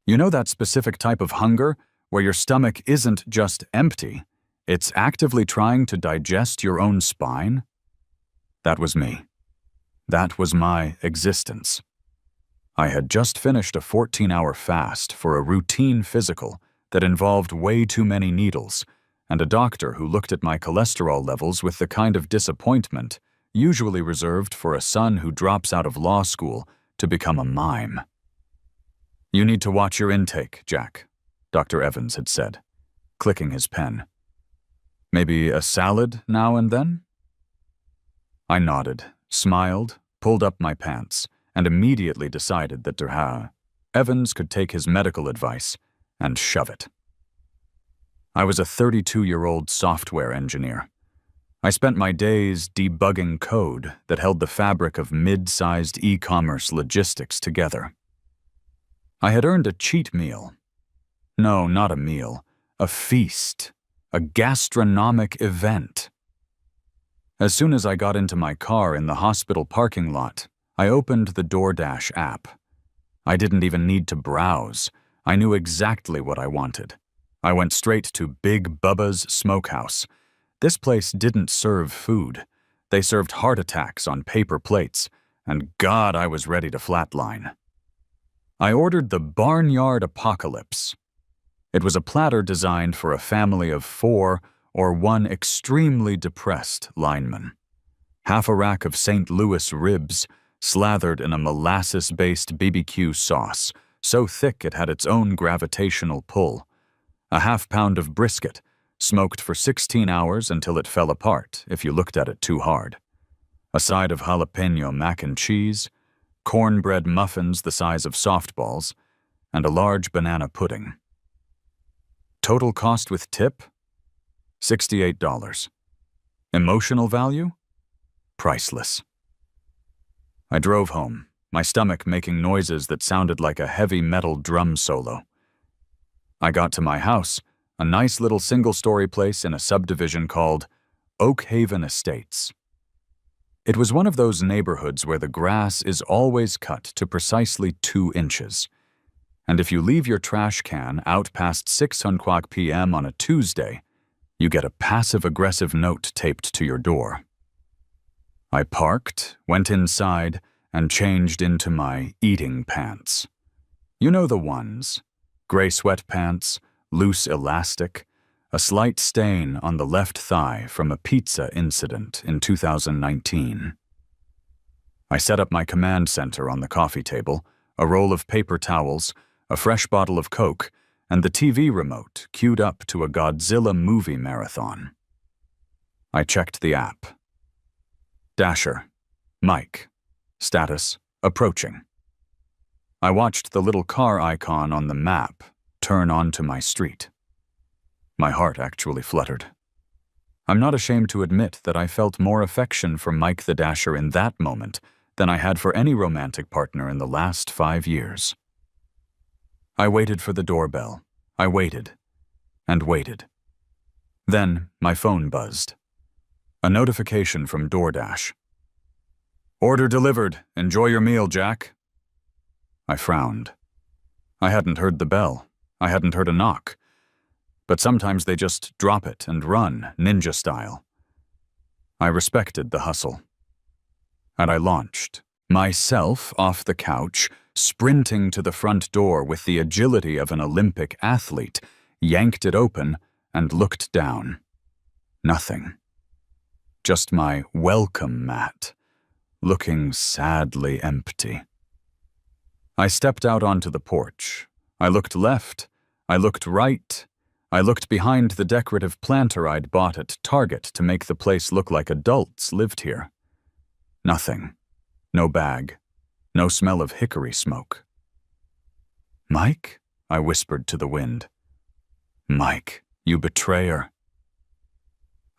You know that specific type of hunger where your stomach isn't just empty, it's actively trying to digest your own spine? That was me. That was my existence. I had just finished a 14-hour fast for a routine physical that involved way too many needles, and a doctor who looked at my cholesterol levels with the kind of disappointment usually reserved for a son who drops out of law school to become a mime. "You need to watch your intake, Jack," Dr. Evans had said, clicking his pen. "Maybe a salad now and then?" I nodded, smiled, pulled up my pants, and immediately decided that Evans could take his medical advice and shove it. I was a 32-year-old software engineer. I spent my days debugging code that held the fabric of mid-sized e-commerce logistics together. I had earned a cheat meal. No, not a meal, a feast, a gastronomic event. As soon as I got into my car in the hospital parking lot, I opened the DoorDash app. I didn't even need to browse. I knew exactly what I wanted. I went straight to Big Bubba's Smokehouse. This place didn't serve food. They served heart attacks on paper plates, and God, I was ready to flatline. I ordered the Barnyard Apocalypse. It was a platter designed for a family of 4 or one extremely depressed lineman. Half a rack of St. Louis ribs, slathered in a molasses-based BBQ sauce, so thick it had its own gravitational pull. A half-pound of brisket, smoked for 16 hours until it fell apart if you looked at it too hard. A side of jalapeno mac and cheese, cornbread muffins the size of softballs, and a large banana pudding. Total cost with tip? $68. Emotional value? Priceless. I drove home, my stomach making noises that sounded like a heavy metal drum solo. I got to my house, a nice little single-story place in a subdivision called Oak Haven Estates. It was one of those neighborhoods where the grass is always cut to precisely 2 inches. And if you leave your trash can out past 6:00 p.m. on a Tuesday, you get a passive-aggressive note taped to your door. I parked, went inside, and changed into my eating pants. You know the ones. Gray sweatpants, loose elastic, a slight stain on the left thigh from a pizza incident in 2019. I set up my command center on the coffee table, a roll of paper towels, a fresh bottle of Coke, and the TV remote queued up to a Godzilla movie marathon. I checked the app. Dasher. Mike. Status. Approaching. I watched the little car icon on the map turn onto my street. My heart actually fluttered. I'm not ashamed to admit that I felt more affection for Mike the Dasher in that moment than I had for any romantic partner in the last 5 years. I waited for the doorbell. I waited and waited. Then my phone buzzed. A notification from DoorDash. "Order delivered. Enjoy your meal, Jack." I frowned. I hadn't heard the bell. I hadn't heard a knock. But sometimes they just drop it and run, ninja style. I respected the hustle. And I launched, myself off the couch, sprinting to the front door with the agility of an Olympic athlete, yanked it open, and looked down. Nothing. Just my welcome mat, looking sadly empty. I stepped out onto the porch. I looked left. I looked right. I looked behind the decorative planter I'd bought at Target to make the place look like adults lived here. Nothing. No bag. No smell of hickory smoke. "Mike?" I whispered to the wind. "Mike, you betrayer."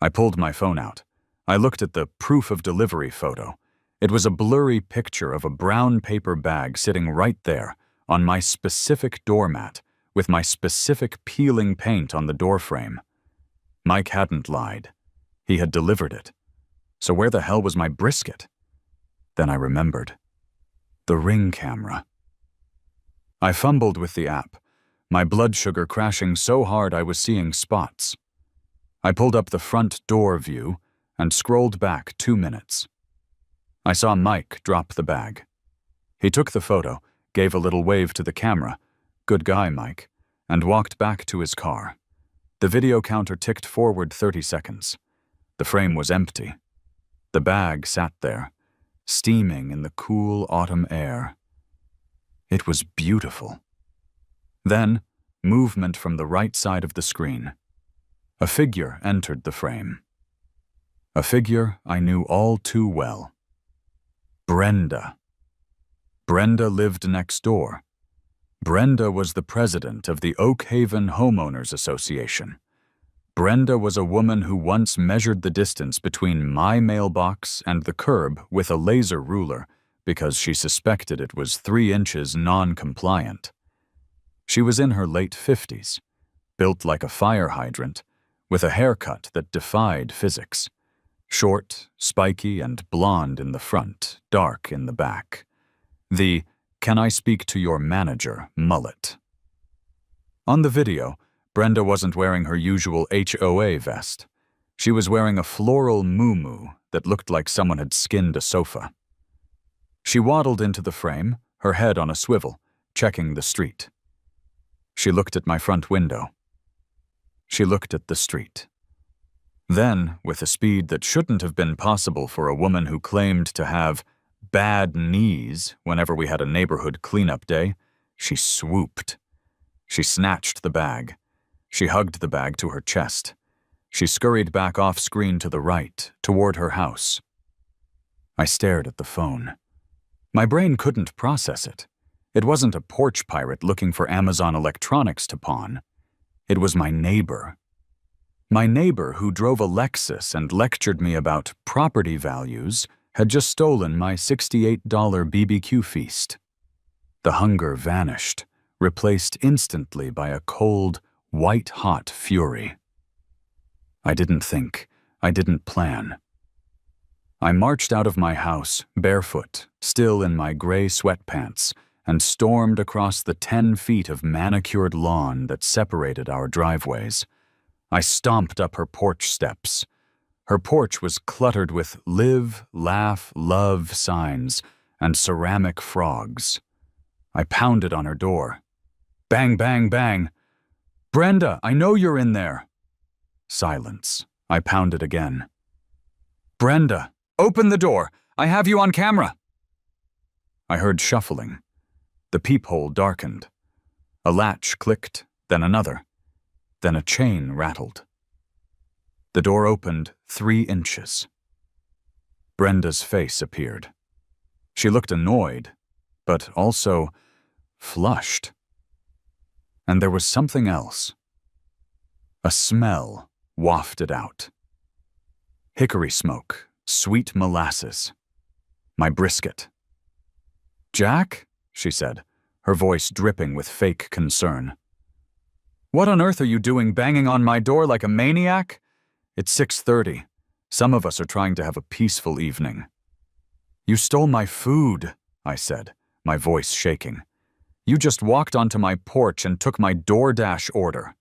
I pulled my phone out. I looked at the proof of delivery photo. It was a blurry picture of a brown paper bag sitting right there on my specific doormat with my specific peeling paint on the doorframe. Mike hadn't lied. He had delivered it. So where the hell was my brisket? Then I remembered. The Ring camera. I fumbled with the app, my blood sugar crashing so hard I was seeing spots. I pulled up the front door view and scrolled back 2 minutes. I saw Mike drop the bag. He took the photo, gave a little wave to the camera, good guy Mike, and walked back to his car. The video counter ticked forward 30 seconds. The frame was empty. The bag sat there, steaming in the cool autumn air. It was beautiful. Then, movement from the right side of the screen. A figure entered the frame. A figure I knew all too well. Brenda. Brenda lived next door. Brenda was the president of the Oak Haven Homeowners Association. Brenda was a woman who once measured the distance between my mailbox and the curb with a laser ruler because she suspected it was 3 inches non-compliant. She was in her late 50s, built like a fire hydrant, with a haircut that defied physics. Short, spiky, and blonde in the front, dark in the back. The "Can I speak to your manager" mullet. On the video, Brenda wasn't wearing her usual HOA vest. She was wearing a floral muumuu that looked like someone had skinned a sofa. She waddled into the frame, her head on a swivel, checking the street. She looked at my front window. She looked at the street. Then, with a speed that shouldn't have been possible for a woman who claimed to have bad knees whenever we had a neighborhood cleanup day, she swooped. She snatched the bag. She hugged the bag to her chest. She scurried back off-screen to the right, toward her house. I stared at the phone. My brain couldn't process it. It wasn't a porch pirate looking for Amazon electronics to pawn. It was my neighbor. My neighbor who drove a Lexus and lectured me about property values had just stolen my $68 BBQ feast. The hunger vanished, replaced instantly by a cold, white-hot fury. I didn't think. I didn't plan. I marched out of my house, barefoot, still in my gray sweatpants, and stormed across the 10 feet of manicured lawn that separated our driveways. I stomped up her porch steps. Her porch was cluttered with live, laugh, love signs and ceramic frogs. I pounded on her door. Bang, bang, bang. Brenda, I know you're in there. Silence. I pounded again. Brenda, open the door. I have you on camera. I heard shuffling. The peephole darkened. A latch clicked, then another. Then a chain rattled. The door opened 3 inches. Brenda's face appeared. She looked annoyed, but also flushed. And there was something else. A smell wafted out. Hickory smoke, sweet molasses. My brisket. Jack? She said, her voice dripping with fake concern. What on earth are you doing banging on my door like a maniac? It's 6:30. Some of us are trying to have a peaceful evening. You stole my food, I said, my voice shaking. You just walked onto my porch and took my DoorDash order.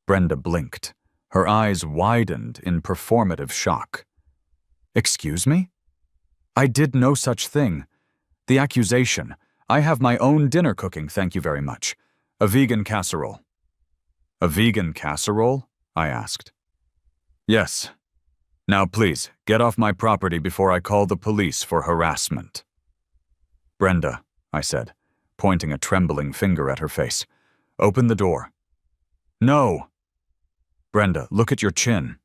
Brenda blinked. Her eyes widened in performative shock. Excuse me? I did no such thing. The accusation. I have my own dinner cooking, thank you very much. A vegan casserole. A vegan casserole? I asked. Yes. Now please, get off my property before I call the police for harassment. Brenda, I said, pointing a trembling finger at her face. Open the door. No. Brenda, look at your chin.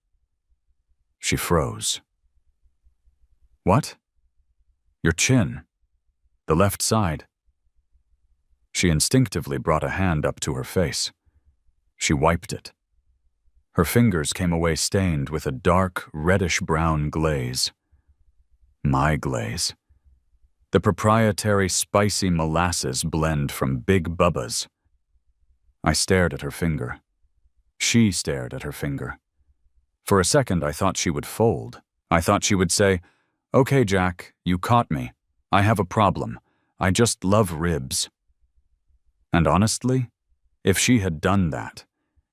She froze. What? Your chin. The left side. She instinctively brought a hand up to her face. She wiped it. Her fingers came away stained with a dark, reddish-brown glaze. My glaze. The proprietary spicy molasses blend from Big Bubba's. I stared at her finger. She stared at her finger. For a second, I thought she would fold. I thought she would say, "Okay, Jack, you caught me. I have a problem. I just love ribs." And honestly, if she had done that,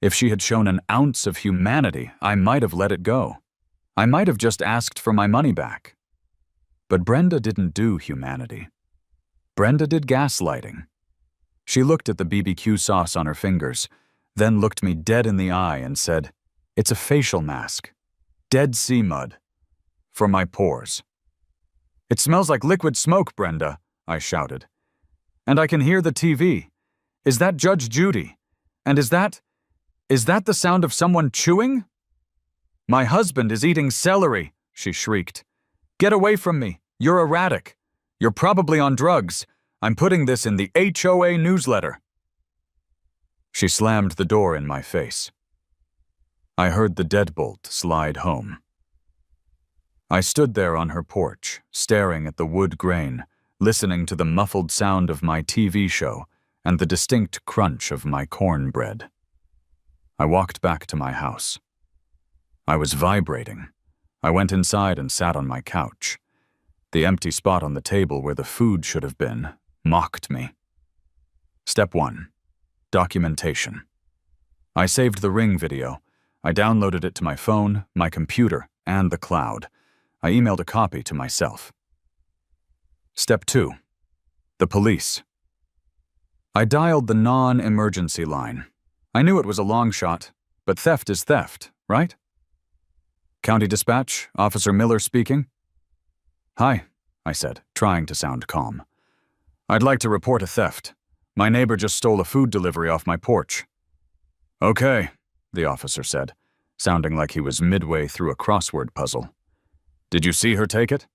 if she had shown an ounce of humanity, I might have let it go. I might have just asked for my money back. But Brenda didn't do humanity. Brenda did gaslighting. She looked at the BBQ sauce on her fingers, then looked me dead in the eye and said, "It's a facial mask. Dead sea mud. For my pores." "It smells like liquid smoke, Brenda," I shouted. "And I can hear the TV. Is that Judge Judy? And is that the sound of someone chewing?" "My husband is eating celery," she shrieked. "Get away from me. You're erratic. You're probably on drugs. I'm putting this in the HOA newsletter." She slammed the door in my face. I heard the deadbolt slide home. I stood there on her porch, staring at the wood grain, listening to the muffled sound of my TV show and the distinct crunch of my cornbread. I walked back to my house. I was vibrating. I went inside and sat on my couch. The empty spot on the table where the food should have been mocked me. Step 1. Documentation. I saved the Ring video. I downloaded it to my phone, my computer, and the cloud. I emailed a copy to myself. Step 2. The police. I dialed the non-emergency line. I knew it was a long shot, but theft is theft, right? "County Dispatch, Officer Miller speaking." "Hi," I said, trying to sound calm. "I'd like to report a theft. My neighbor just stole a food delivery off my porch." "Okay," the officer said, sounding like he was midway through a crossword puzzle. "Did you see her take it?"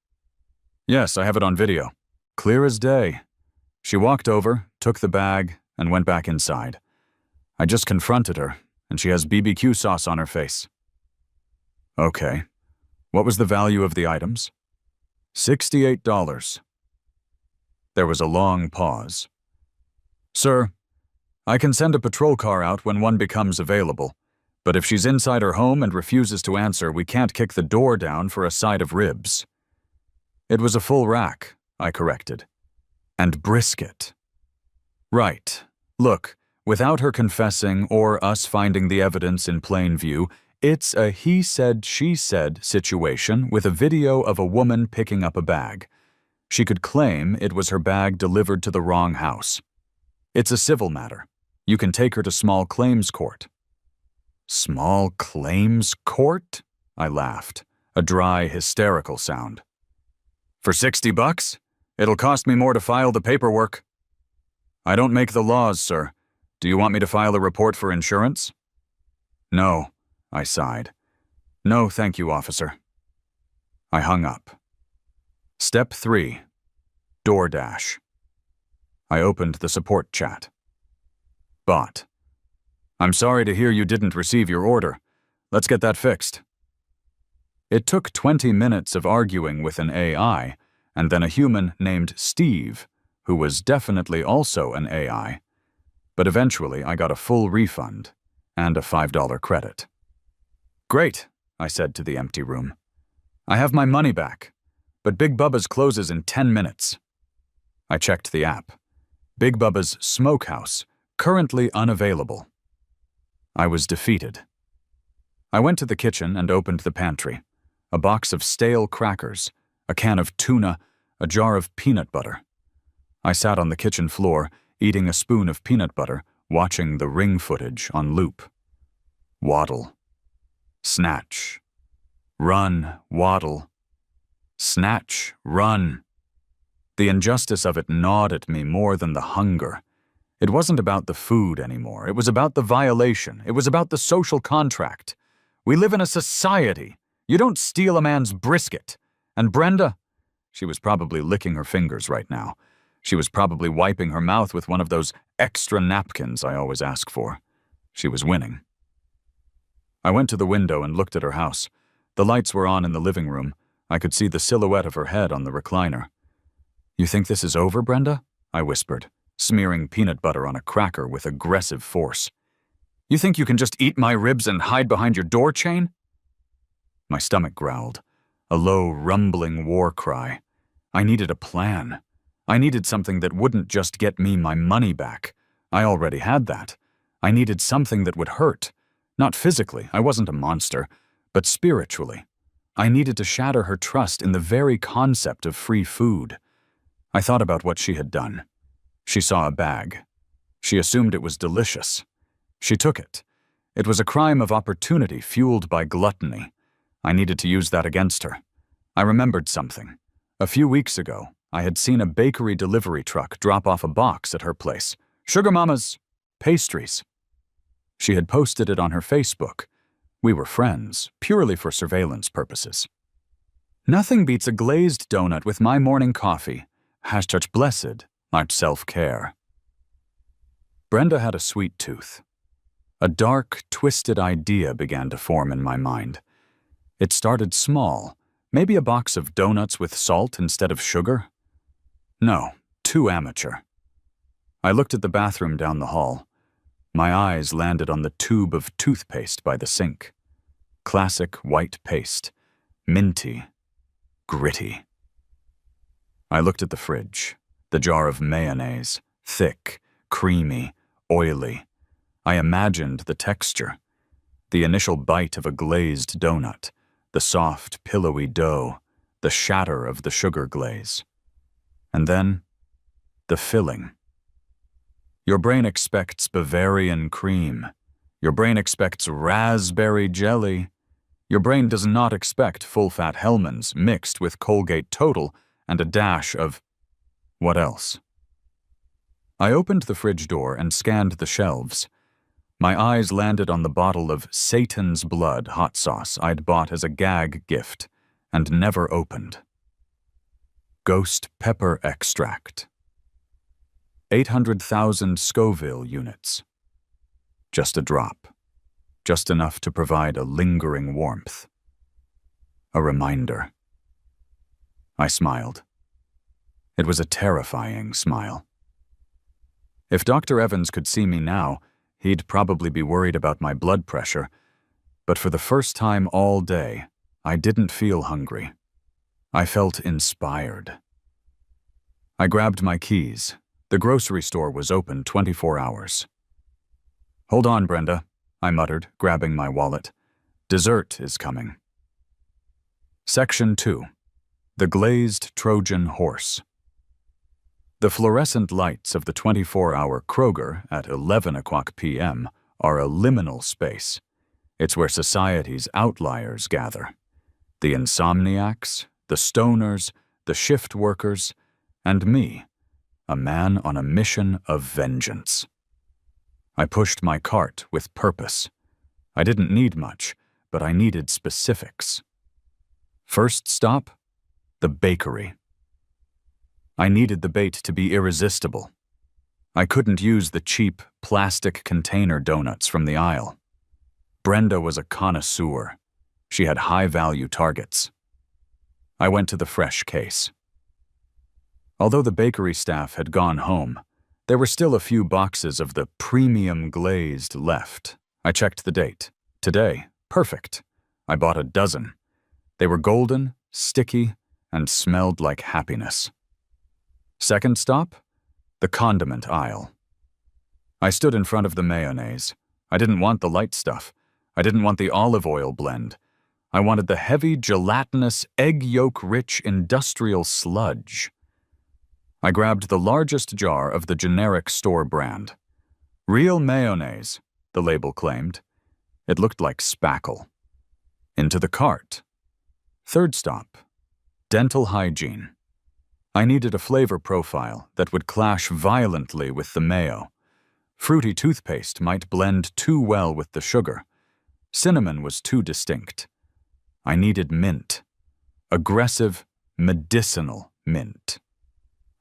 "Yes, I have it on video. Clear as day. She walked over, took the bag, and went back inside. I just confronted her, and she has BBQ sauce on her face." "Okay. What was the value of the items?" $68. There was a long pause. "Sir, I can send a patrol car out when one becomes available, but if she's inside her home and refuses to answer, we can't kick the door down for a side of ribs." "It was a full rack," I corrected. "And brisket." "Right. Look, without her confessing or us finding the evidence in plain view, it's a he said, she said situation with a video of a woman picking up a bag. She could claim it was her bag delivered to the wrong house. It's a civil matter. You can take her to small claims court." "Small claims court?" I laughed, a dry, hysterical sound. "For $60? It'll cost me more to file the paperwork." "I don't make the laws, sir. Do you want me to file a report for insurance?" "No," I sighed. "No, thank you, officer." I hung up. Step 3. DoorDash. I opened the support chat. "Bot. I'm sorry to hear you didn't receive your order. Let's get that fixed." It took 20 minutes of arguing with an AI, and then a human named Steve, who was definitely also an AI. But eventually I got a full refund and a $5 credit. "Great," I said to the empty room. "I have my money back, but Big Bubba's closes in 10 minutes. I checked the app. Big Bubba's Smokehouse, currently unavailable. I was defeated. I went to the kitchen and opened the pantry. A box of stale crackers, a can of tuna, a jar of peanut butter. I sat on the kitchen floor, eating a spoon of peanut butter, watching the Ring footage on loop. Waddle. Snatch. Run, waddle. Snatch, run. The injustice of it gnawed at me more than the hunger. It wasn't about the food anymore. It was about the violation. It was about the social contract. We live in a society. You don't steal a man's brisket. And Brenda? She was probably licking her fingers right now. She was probably wiping her mouth with one of those extra napkins I always ask for. She was winning. I went to the window and looked at her house. The lights were on in the living room. I could see the silhouette of her head on the recliner. "You think this is over, Brenda?" I whispered, smearing peanut butter on a cracker with aggressive force. "You think you can just eat my ribs and hide behind your door chain?" My stomach growled, a low, rumbling war cry. I needed a plan. I needed something that wouldn't just get me my money back, I already had that. I needed something that would hurt. Not physically, I wasn't a monster, but spiritually. I needed to shatter her trust in the very concept of free food. I thought about what she had done. She saw a bag. She assumed it was delicious. She took it. It was a crime of opportunity fueled by gluttony. I needed to use that against her. I remembered something. A few weeks ago, I had seen a bakery delivery truck drop off a box at her place. Sugar Mama's pastries. She had posted it on her Facebook. We were friends, purely for surveillance purposes. Nothing beats a glazed donut with my morning coffee. # blessed, art self-care. Brenda had a sweet tooth. A dark, twisted idea began to form in my mind. It started small, maybe a box of donuts with salt instead of sugar. No, too amateur. I looked at the bathroom down the hall. My eyes landed on the tube of toothpaste by the sink. Classic white paste, minty, gritty. I looked at the fridge, the jar of mayonnaise, thick, creamy, oily. I imagined the texture, the initial bite of a glazed donut, the soft, pillowy dough, the shatter of the sugar glaze. And then, the filling. Your brain expects Bavarian cream. Your brain expects raspberry jelly. Your brain does not expect full-fat Hellmann's mixed with Colgate Total and a dash of... what else? I opened the fridge door and scanned the shelves. My eyes landed on the bottle of Satan's Blood hot sauce I'd bought as a gag gift and never opened. Ghost pepper extract. 800,000 Scoville units. Just a drop. Just enough to provide a lingering warmth. A reminder. I smiled. It was a terrifying smile. If Dr. Evans could see me now, he'd probably be worried about my blood pressure, but for the first time all day, I didn't feel hungry. I felt inspired. I grabbed my keys. The grocery store was open 24 hours. Hold on, Brenda, I muttered, grabbing my wallet. Dessert is coming. Section 2. The Glazed Trojan Horse. The fluorescent lights of the 24-hour Kroger at 11 o'clock p.m. are a liminal space. It's where society's outliers gather. The insomniacs, the stoners, the shift workers, and me, a man on a mission of vengeance. I pushed my cart with purpose. I didn't need much, but I needed specifics. First stop, the bakery. I needed the bait to be irresistible. I couldn't use the cheap, plastic container donuts from the aisle. Brenda was a connoisseur. She had high-value targets. I went to the fresh case. Although the bakery staff had gone home, there were still a few boxes of the premium glazed left. I checked the date. Today, perfect. I bought a dozen. They were golden, sticky, and smelled like happiness. Second stop, the condiment aisle. I stood in front of the mayonnaise. I didn't want the light stuff. I didn't want the olive oil blend. I wanted the heavy, gelatinous, egg yolk-rich industrial sludge. I grabbed the largest jar of the generic store brand. Real mayonnaise, the label claimed. It looked like spackle. Into the cart. Third stop, dental hygiene. I needed a flavor profile that would clash violently with the mayo. Fruity toothpaste might blend too well with the sugar. Cinnamon was too distinct. I needed mint. Aggressive, medicinal mint.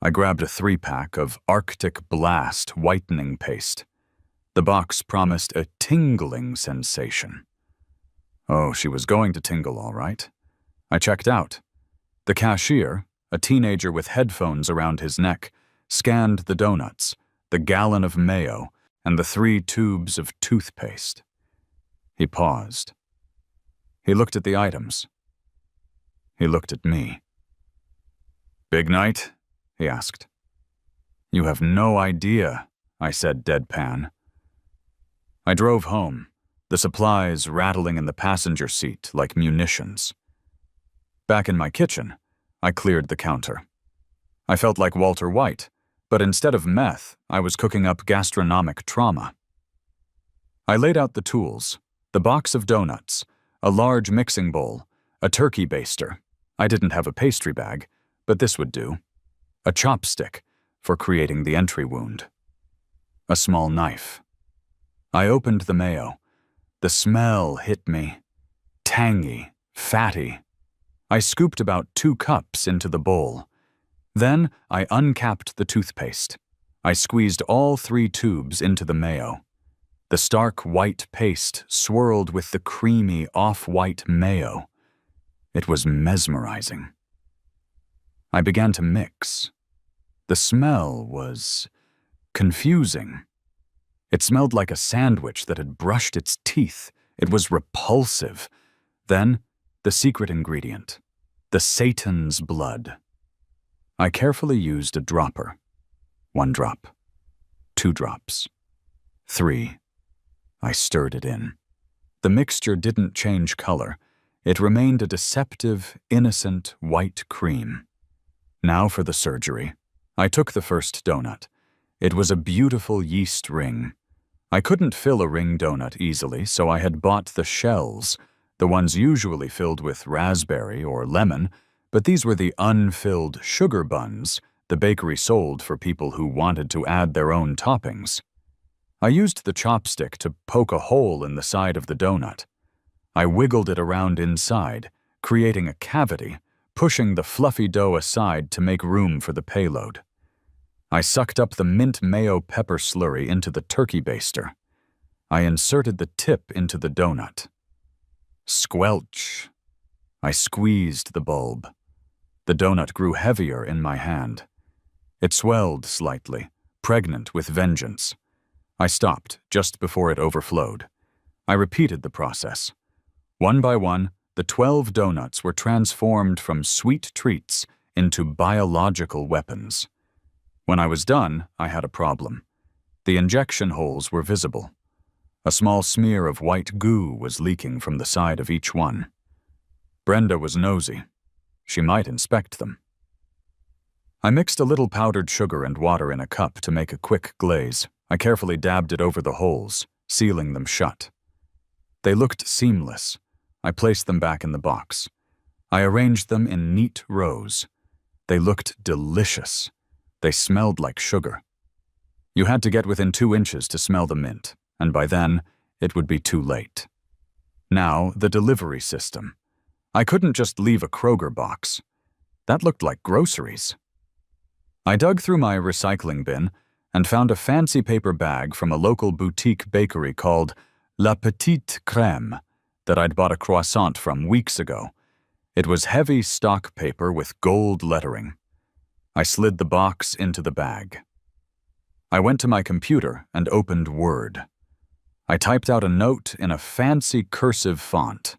I grabbed a 3-pack of Arctic Blast whitening paste. The box promised a tingling sensation. Oh, she was going to tingle all right. I checked out. The cashier, a teenager with headphones around his neck, scanned the donuts, the gallon of mayo, and the 3 tubes of toothpaste. He paused. He looked at the items. He looked at me. Big night? He asked. You have no idea, I said deadpan. I drove home, the supplies rattling in the passenger seat like munitions. Back in my kitchen, I cleared the counter. I felt like Walter White, but instead of meth, I was cooking up gastronomic trauma. I laid out the tools, the box of donuts, a large mixing bowl, a turkey baster. I didn't have a pastry bag, but this would do. A chopstick for creating the entry wound. A small knife. I opened the mayo. The smell hit me. Tangy, fatty. I scooped about 2 cups into the bowl. Then I uncapped the toothpaste. I squeezed all 3 tubes into the mayo. The stark white paste swirled with the creamy off-white mayo. It was mesmerizing. I began to mix. The smell was confusing. It smelled like a sandwich that had brushed its teeth. It was repulsive. Then, the secret ingredient, the Satan's blood. I carefully used a dropper. 1 drop, 2 drops, 3. I stirred it in. The mixture didn't change color. It remained a deceptive, innocent white cream. Now for the surgery. I took the first donut. It was a beautiful yeast ring. I couldn't fill a ring donut easily, so I had bought the shells, the ones usually filled with raspberry or lemon, but these were the unfilled sugar buns the bakery sold for people who wanted to add their own toppings. I used the chopstick to poke a hole in the side of the donut. I wiggled it around inside, creating a cavity, pushing the fluffy dough aside to make room for the payload. I sucked up the mint mayo pepper slurry into the turkey baster. I inserted the tip into the donut. Squelch. I squeezed the bulb. The donut grew heavier in my hand. It swelled slightly, pregnant with vengeance. I stopped just before it overflowed. I repeated the process. One by one, the 12 donuts were transformed from sweet treats into biological weapons. When I was done, I had a problem. The injection holes were visible. A small smear of white goo was leaking from the side of each one. Brenda was nosy. She might inspect them. I mixed a little powdered sugar and water in a cup to make a quick glaze. I carefully dabbed it over the holes, sealing them shut. They looked seamless. I placed them back in the box. I arranged them in neat rows. They looked delicious. They smelled like sugar. You had to get within 2 inches to smell the mint, and by then, it would be too late. Now, the delivery system. I couldn't just leave a Kroger box. That looked like groceries. I dug through my recycling bin and found a fancy paper bag from a local boutique bakery called La Petite Crème that I'd bought a croissant from weeks ago. It was heavy stock paper with gold lettering. I slid the box into the bag. I went to my computer and opened Word. I typed out a note in a fancy cursive font.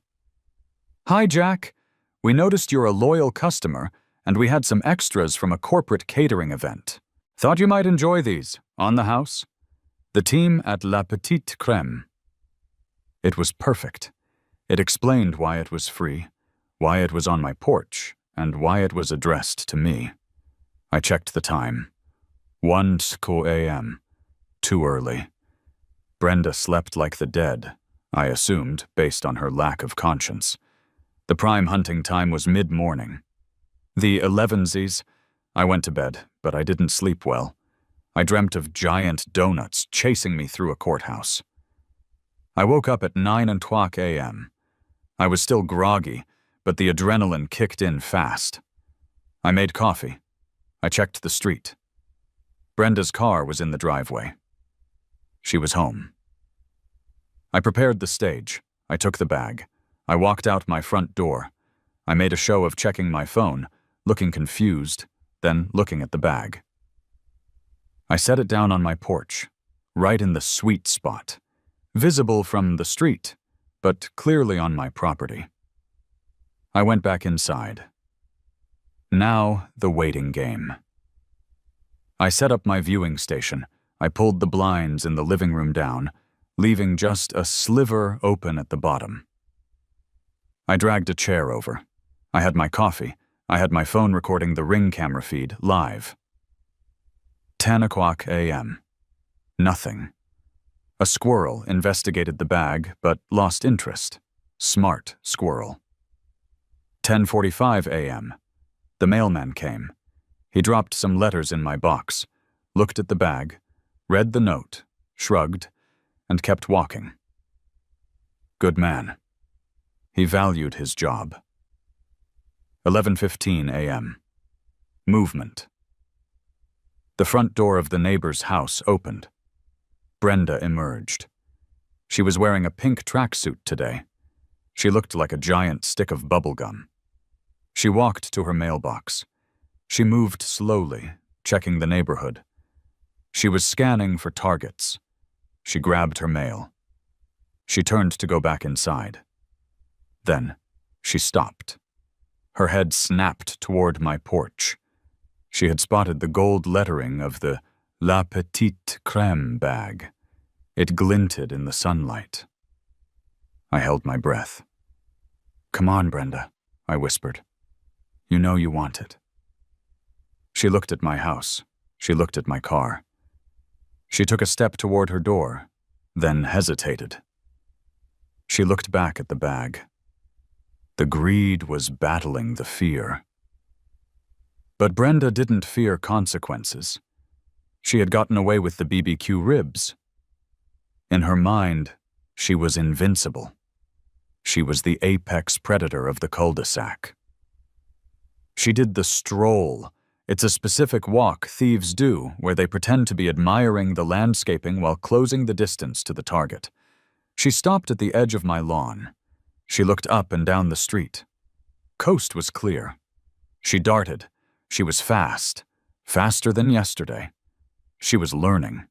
Hi, Jack. We noticed you're a loyal customer, and we had some extras from a corporate catering event. Thought you might enjoy these, on the house. The team at La Petite Crème. It was perfect. It explained why it was free, why it was on my porch, and why it was addressed to me. I checked the time. 1:00 a.m. Too early. Brenda slept like the dead, I assumed, based on her lack of conscience. The prime hunting time was mid-morning. The 11sies, I went to bed, but I didn't sleep well. I dreamt of giant donuts chasing me through a courthouse. I woke up at 9:00 a.m. I was still groggy, but the adrenaline kicked in fast. I made coffee. I checked the street. Brenda's car was in the driveway. She was home. I prepared the stage. I took the bag. I walked out my front door. I made a show of checking my phone, looking confused, then looking at the bag. I set it down on my porch, right in the sweet spot, visible from the street, but clearly on my property. I went back inside. Now, the waiting game. I set up my viewing station, I pulled the blinds in the living room down, leaving just a sliver open at the bottom. I dragged a chair over. I had my coffee. I had my phone recording the Ring camera feed live. 10 o'clock a.m. Nothing. A squirrel investigated the bag, but lost interest. Smart squirrel. 10:45 a.m. The mailman came. He dropped some letters in my box, looked at the bag, read the note, shrugged, and kept walking. Good man. He valued his job. 11:15 a.m. Movement. The front door of the neighbor's house opened. Brenda emerged. She was wearing a pink tracksuit today. She looked like a giant stick of bubblegum. She walked to her mailbox. She moved slowly, checking the neighborhood. She was scanning for targets. She grabbed her mail. She turned to go back inside. Then, she stopped. Her head snapped toward my porch. She had spotted the gold lettering of the La Petite Crème bag. It glinted in the sunlight. I held my breath. "Come on, Brenda," I whispered. "You know you want it." She looked at my house. She looked at my car. She took a step toward her door, then hesitated. She looked back at the bag. The greed was battling the fear. But Brenda didn't fear consequences. She had gotten away with the BBQ ribs. In her mind, she was invincible. She was the apex predator of the cul-de-sac. She did the stroll. It's a specific walk thieves do, where they pretend to be admiring the landscaping while closing the distance to the target. She stopped at the edge of my lawn. She looked up and down the street. Coast was clear. She darted. She was fast, faster than yesterday. She was learning.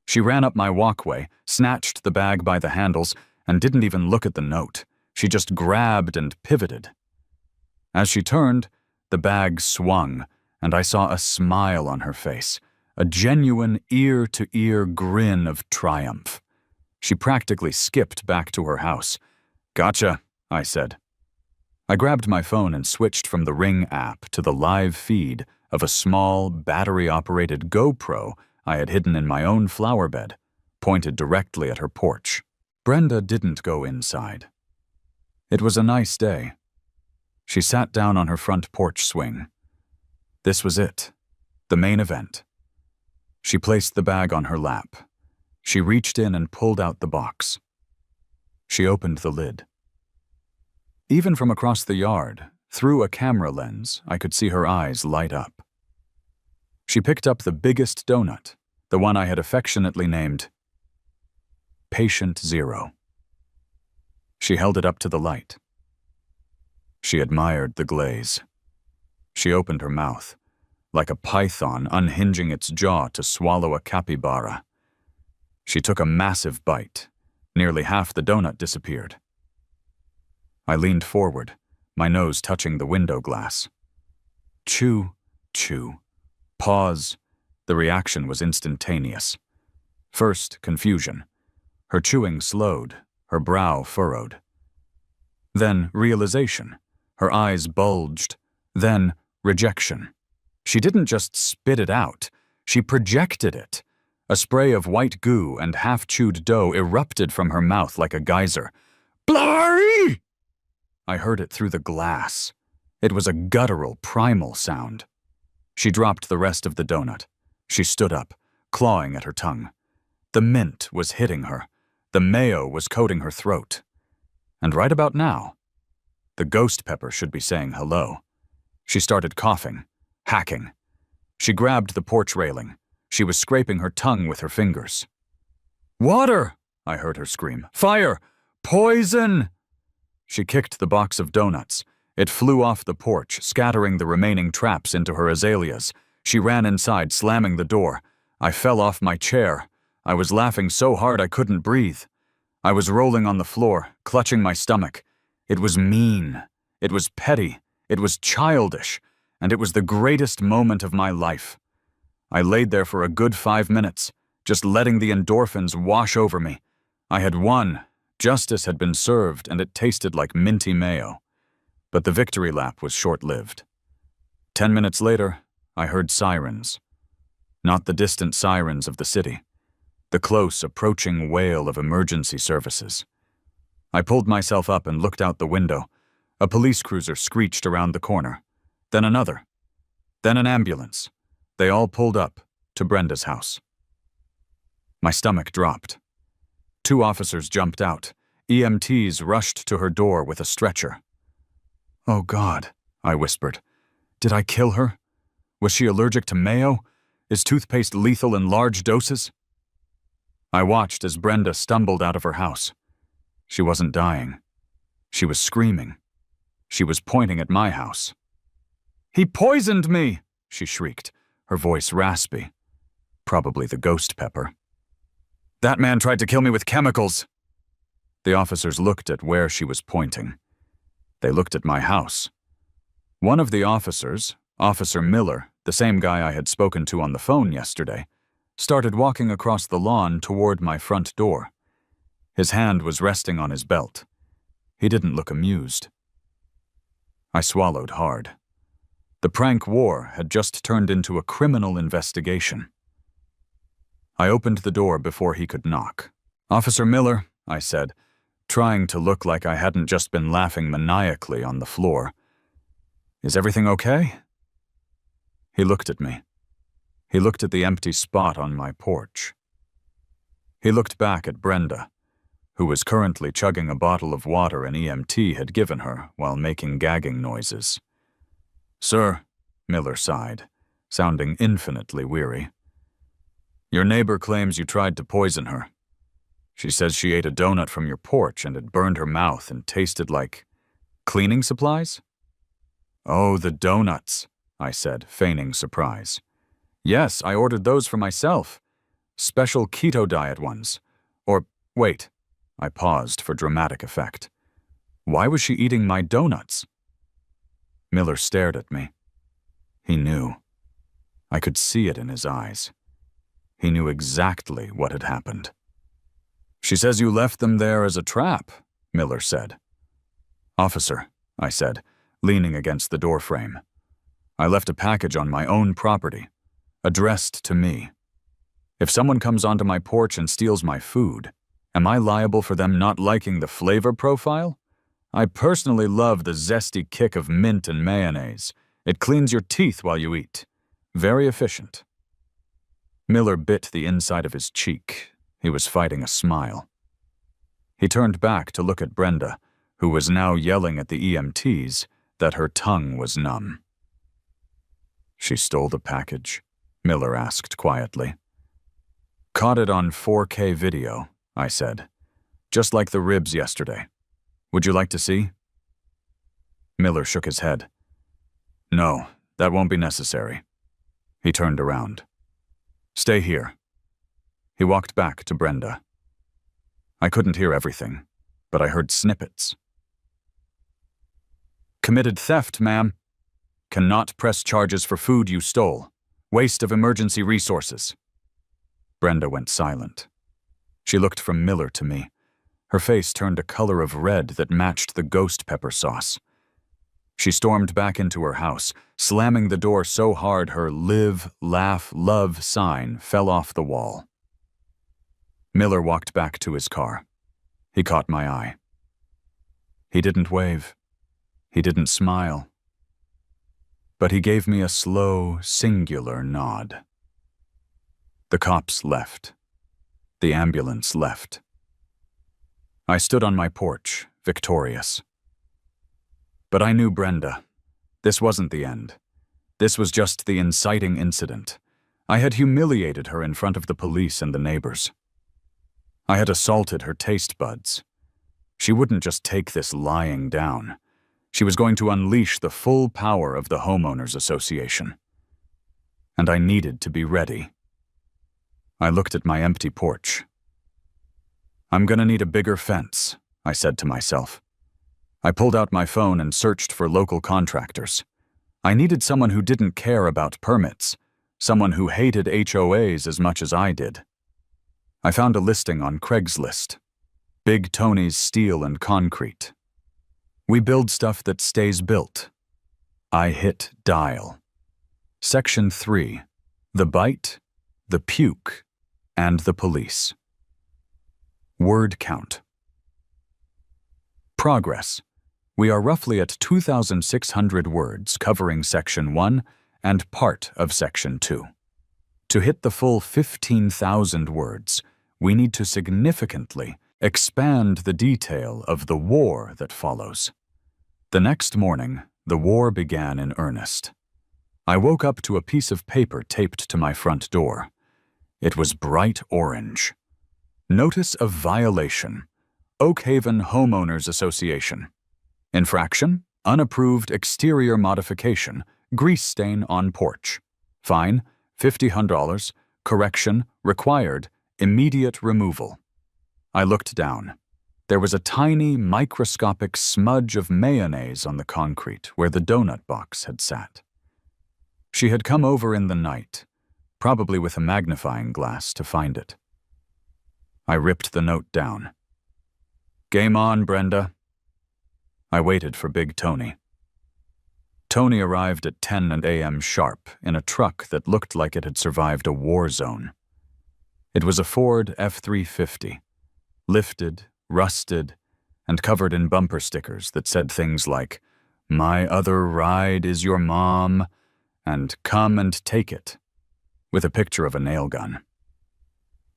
She ran up my walkway, snatched the bag by the handles, and didn't even look at the note. She just grabbed and pivoted. As she turned, the bag swung, and I saw a smile on her face, a genuine ear-to-ear grin of triumph. She practically skipped back to her house. "Gotcha," I said. I grabbed my phone and switched from the Ring app to the live feed of a small, battery-operated GoPro I had hidden in my own flower bed, pointed directly at her porch. Brenda didn't go inside. It was a nice day. She sat down on her front porch swing. This was it, the main event. She placed the bag on her lap. She reached in and pulled out the box. She opened the lid. Even from across the yard, through a camera lens, I could see her eyes light up. She picked up the biggest donut, the one I had affectionately named Patient Zero. She held it up to the light. She admired the glaze. She opened her mouth, like a python unhinging its jaw to swallow a capybara. She took a massive bite. Nearly half the donut disappeared. I leaned forward, my nose touching the window glass. Chew, chew. Pause. The reaction was instantaneous. First, confusion. Her chewing slowed, her brow furrowed. Then, realization. Her eyes bulged. Then, rejection. She didn't just spit it out. She projected it. A spray of white goo and half-chewed dough erupted from her mouth like a geyser. Blarry! I heard it through the glass. It was a guttural, primal sound. She dropped the rest of the donut. She stood up, clawing at her tongue. The mint was hitting her. The mayo was coating her throat. And right about now, the ghost pepper should be saying hello. She started coughing, hacking. She grabbed the porch railing. She was scraping her tongue with her fingers. "Water!" I heard her scream. "Fire! Poison!" She kicked the box of donuts. It flew off the porch, scattering the remaining traps into her azaleas. She ran inside, slamming the door. I fell off my chair. I was laughing so hard I couldn't breathe. I was rolling on the floor, clutching my stomach. It was mean. It was petty. It was childish. And it was the greatest moment of my life. I laid there for a good 5 minutes, just letting the endorphins wash over me. I had won, justice had been served, and it tasted like minty mayo. But the victory lap was short-lived. 10 minutes later, I heard sirens. Not the distant sirens of the city. The close, approaching wail of emergency services. I pulled myself up and looked out the window. A police cruiser screeched around the corner. Then another. Then an ambulance. They all pulled up to Brenda's house. My stomach dropped. 2 officers jumped out. EMTs rushed to her door with a stretcher. "Oh God," I whispered. "Did I kill her? Was she allergic to mayo? Is toothpaste lethal in large doses?" I watched as Brenda stumbled out of her house. She wasn't dying. She was screaming. She was pointing at my house. "He poisoned me!" she shrieked, her voice raspy. Probably the ghost pepper. "That man tried to kill me with chemicals." The officers looked at where she was pointing. They looked at my house. One of the officers, Officer Miller, the same guy I had spoken to on the phone yesterday, started walking across the lawn toward my front door. His hand was resting on his belt. He didn't look amused. I swallowed hard. The prank war had just turned into a criminal investigation. I opened the door before he could knock. "Officer Miller," I said, trying to look like I hadn't just been laughing maniacally on the floor. "Is everything okay?" He looked at me. He looked at the empty spot on my porch. He looked back at Brenda, who was currently chugging a bottle of water an EMT had given her while making gagging noises. "Sir," Miller sighed, sounding infinitely weary. "Your neighbor claims you tried to poison her. She says she ate a donut from your porch and it burned her mouth and tasted like cleaning supplies?" "Oh, the donuts," I said, feigning surprise. "Yes, I ordered those for myself. Special keto diet ones. Or, wait." I paused for dramatic effect. "Why was she eating my donuts?" Miller stared at me. He knew. I could see it in his eyes. He knew exactly what had happened. "She says you left them there as a trap," Miller said. "Officer," I said, leaning against the doorframe. "I left a package on my own property, addressed to me. If someone comes onto my porch and steals my food, am I liable for them not liking the flavor profile? I personally love the zesty kick of mint and mayonnaise. It cleans your teeth while you eat. Very efficient." Miller bit the inside of his cheek. He was fighting a smile. He turned back to look at Brenda, who was now yelling at the EMTs that her tongue was numb. "She stole the package?" Miller asked quietly. "Caught it on 4K video," I said. "Just like the ribs yesterday. Would you like to see?" Miller shook his head. "No, that won't be necessary." He turned around. "Stay here." He walked back to Brenda. I couldn't hear everything, but I heard snippets. "Committed theft, ma'am. Cannot press charges for food you stole. Waste of emergency resources." Brenda went silent. She looked from Miller to me. Her face turned a color of red that matched the ghost pepper sauce. She stormed back into her house, slamming the door so hard her live, laugh, love sign fell off the wall. Miller walked back to his car. He caught my eye. He didn't wave. He didn't smile. But he gave me a slow, singular nod. The cops left. The ambulance left. I stood on my porch, victorious. But I knew Brenda. This wasn't the end. This was just the inciting incident. I had humiliated her in front of the police and the neighbors. I had assaulted her taste buds. She wouldn't just take this lying down. She was going to unleash the full power of the homeowners association. And I needed to be ready. I looked at my empty porch. "I'm gonna need a bigger fence," I said to myself. I pulled out my phone and searched for local contractors. I needed someone who didn't care about permits, someone who hated HOAs as much as I did. I found a listing on Craigslist. Big Tony's Steel and Concrete. We build stuff that stays built. I hit dial. Section 3. The bite, the puke, and the police. Word count. Progress. We are roughly at 2,600 words covering Section 1 and part of Section 2. To hit the full 15,000 words, we need to significantly expand the detail of the war that follows. The next morning, the war began in earnest. I woke up to a piece of paper taped to my front door. It was bright orange. Notice of violation. Oak Haven Homeowners Association. Infraction, unapproved exterior modification, grease stain on porch. Fine, $50. Correction, required, immediate removal. I looked down. There was a tiny, microscopic smudge of mayonnaise on the concrete where the donut box had sat. She had come over in the night, probably with a magnifying glass to find it. I ripped the note down. Game on, Brenda. I waited for Big Tony. Tony arrived at 10 a.m. sharp in a truck that looked like it had survived a war zone. It was a Ford F-350, lifted, rusted, and covered in bumper stickers that said things like, "My other ride is your mom," and "Come and take it," with a picture of a nail gun.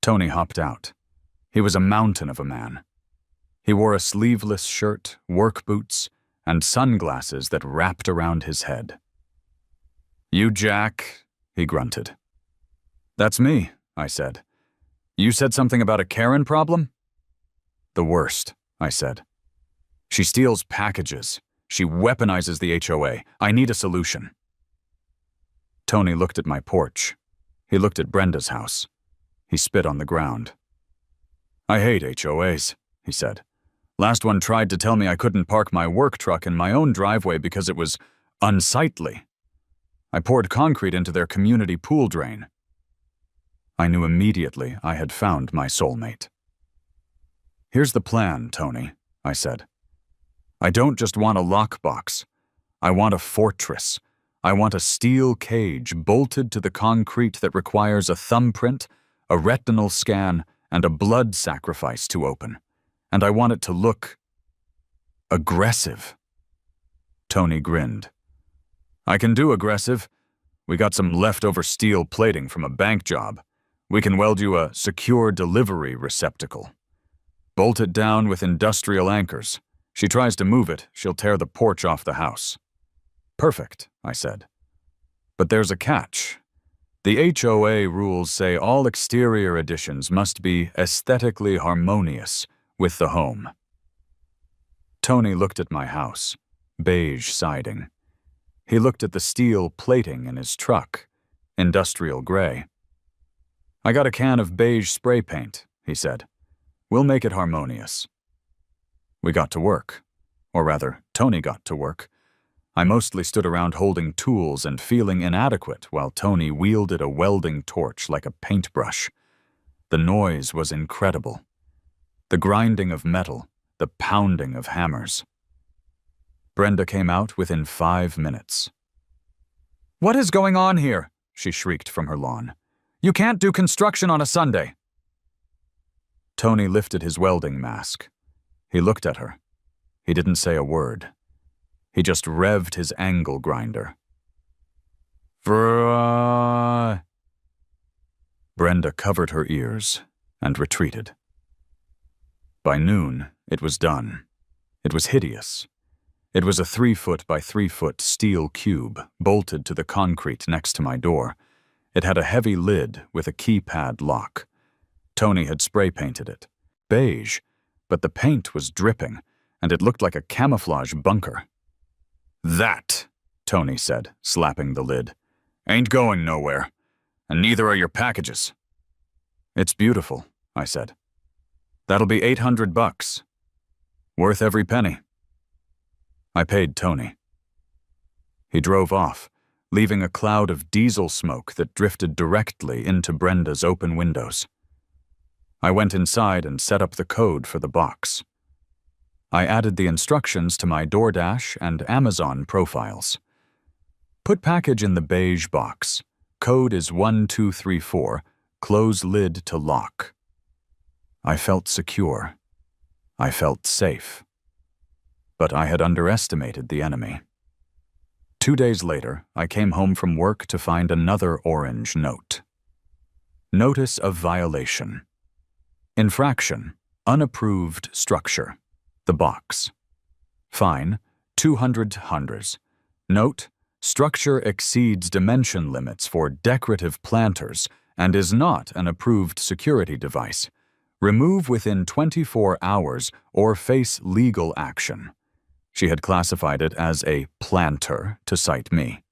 Tony hopped out. He was a mountain of a man. He wore a sleeveless shirt, work boots, and sunglasses that wrapped around his head. "You Jack," he grunted. "That's me," I said. "You said something about a Karen problem?" "The worst," I said. "She steals packages. She weaponizes the HOA. I need a solution." Tony looked at my porch. He looked at Brenda's house. He spit on the ground. "I hate HOAs," he said. "Last one tried to tell me I couldn't park my work truck in my own driveway because it was unsightly. I poured concrete into their community pool drain." I knew immediately I had found my soulmate. "Here's the plan, Tony," I said. "I don't just want a lockbox. I want a fortress. I want a steel cage bolted to the concrete that requires a thumbprint, a retinal scan, and a blood sacrifice to open. And I want it to look aggressive." Tony grinned. "I can do aggressive. We got some leftover steel plating from a bank job. We can weld you a secure delivery receptacle. Bolt it down with industrial anchors. She tries to move it, she'll tear the porch off the house." "Perfect," I said. "But there's a catch. The HOA rules say all exterior additions must be aesthetically harmonious with the home." Tony looked at my house, beige siding. He looked at the steel plating in his truck, industrial gray. "I got a can of beige spray paint," he said. "We'll make it harmonious." We got to work. Or rather, Tony got to work. I mostly stood around holding tools and feeling inadequate while Tony wielded a welding torch like a paintbrush. The noise was incredible. The grinding of metal, the pounding of hammers. Brenda came out within 5 minutes. "What is going on here?" she shrieked from her lawn. "You can't do construction on a Sunday." Tony lifted his welding mask. He looked at her. He didn't say a word. He just revved his angle grinder. Brenda covered her ears and retreated. By noon, it was done. It was hideous. It was a 3-foot by 3-foot steel cube bolted to the concrete next to my door. It had a heavy lid with a keypad lock. Tony had spray painted it. Beige, but the paint was dripping, and it looked like a camouflage bunker. "That," Tony said, slapping the lid, "ain't going nowhere, and neither are your packages." "It's beautiful," I said. "That'll be $800. Worth every penny." I paid Tony. He drove off, leaving a cloud of diesel smoke that drifted directly into Brenda's open windows. I went inside and set up the code for the box. I added the instructions to my DoorDash and Amazon profiles. Put package in the beige box. Code is 1234. Close lid to lock. I felt secure. I felt safe. But I had underestimated the enemy. 2 days later, I came home from work to find another orange note. Notice of violation. Infraction. Unapproved structure. The box. Fine. 200 hundreds. Note. Structure exceeds dimension limits for decorative planters and is not an approved security device. Remove within 24 hours or face legal action. She had classified it as a planter to cite me.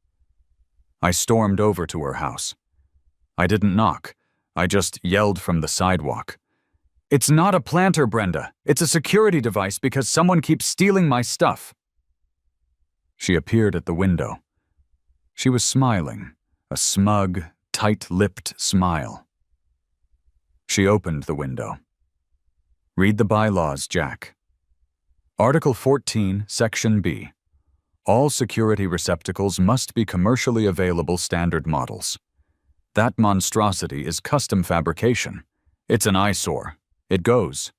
I stormed over to her house. I didn't knock. I just yelled from the sidewalk. "It's not a planter, Brenda. It's a security device because someone keeps stealing my stuff." She appeared at the window. She was smiling, a smug, tight-lipped smile. She opened the window. Read the bylaws, Jack. Article 14, Section B. All security receptacles must be commercially available standard models. That monstrosity is custom fabrication. It's an eyesore. It goes.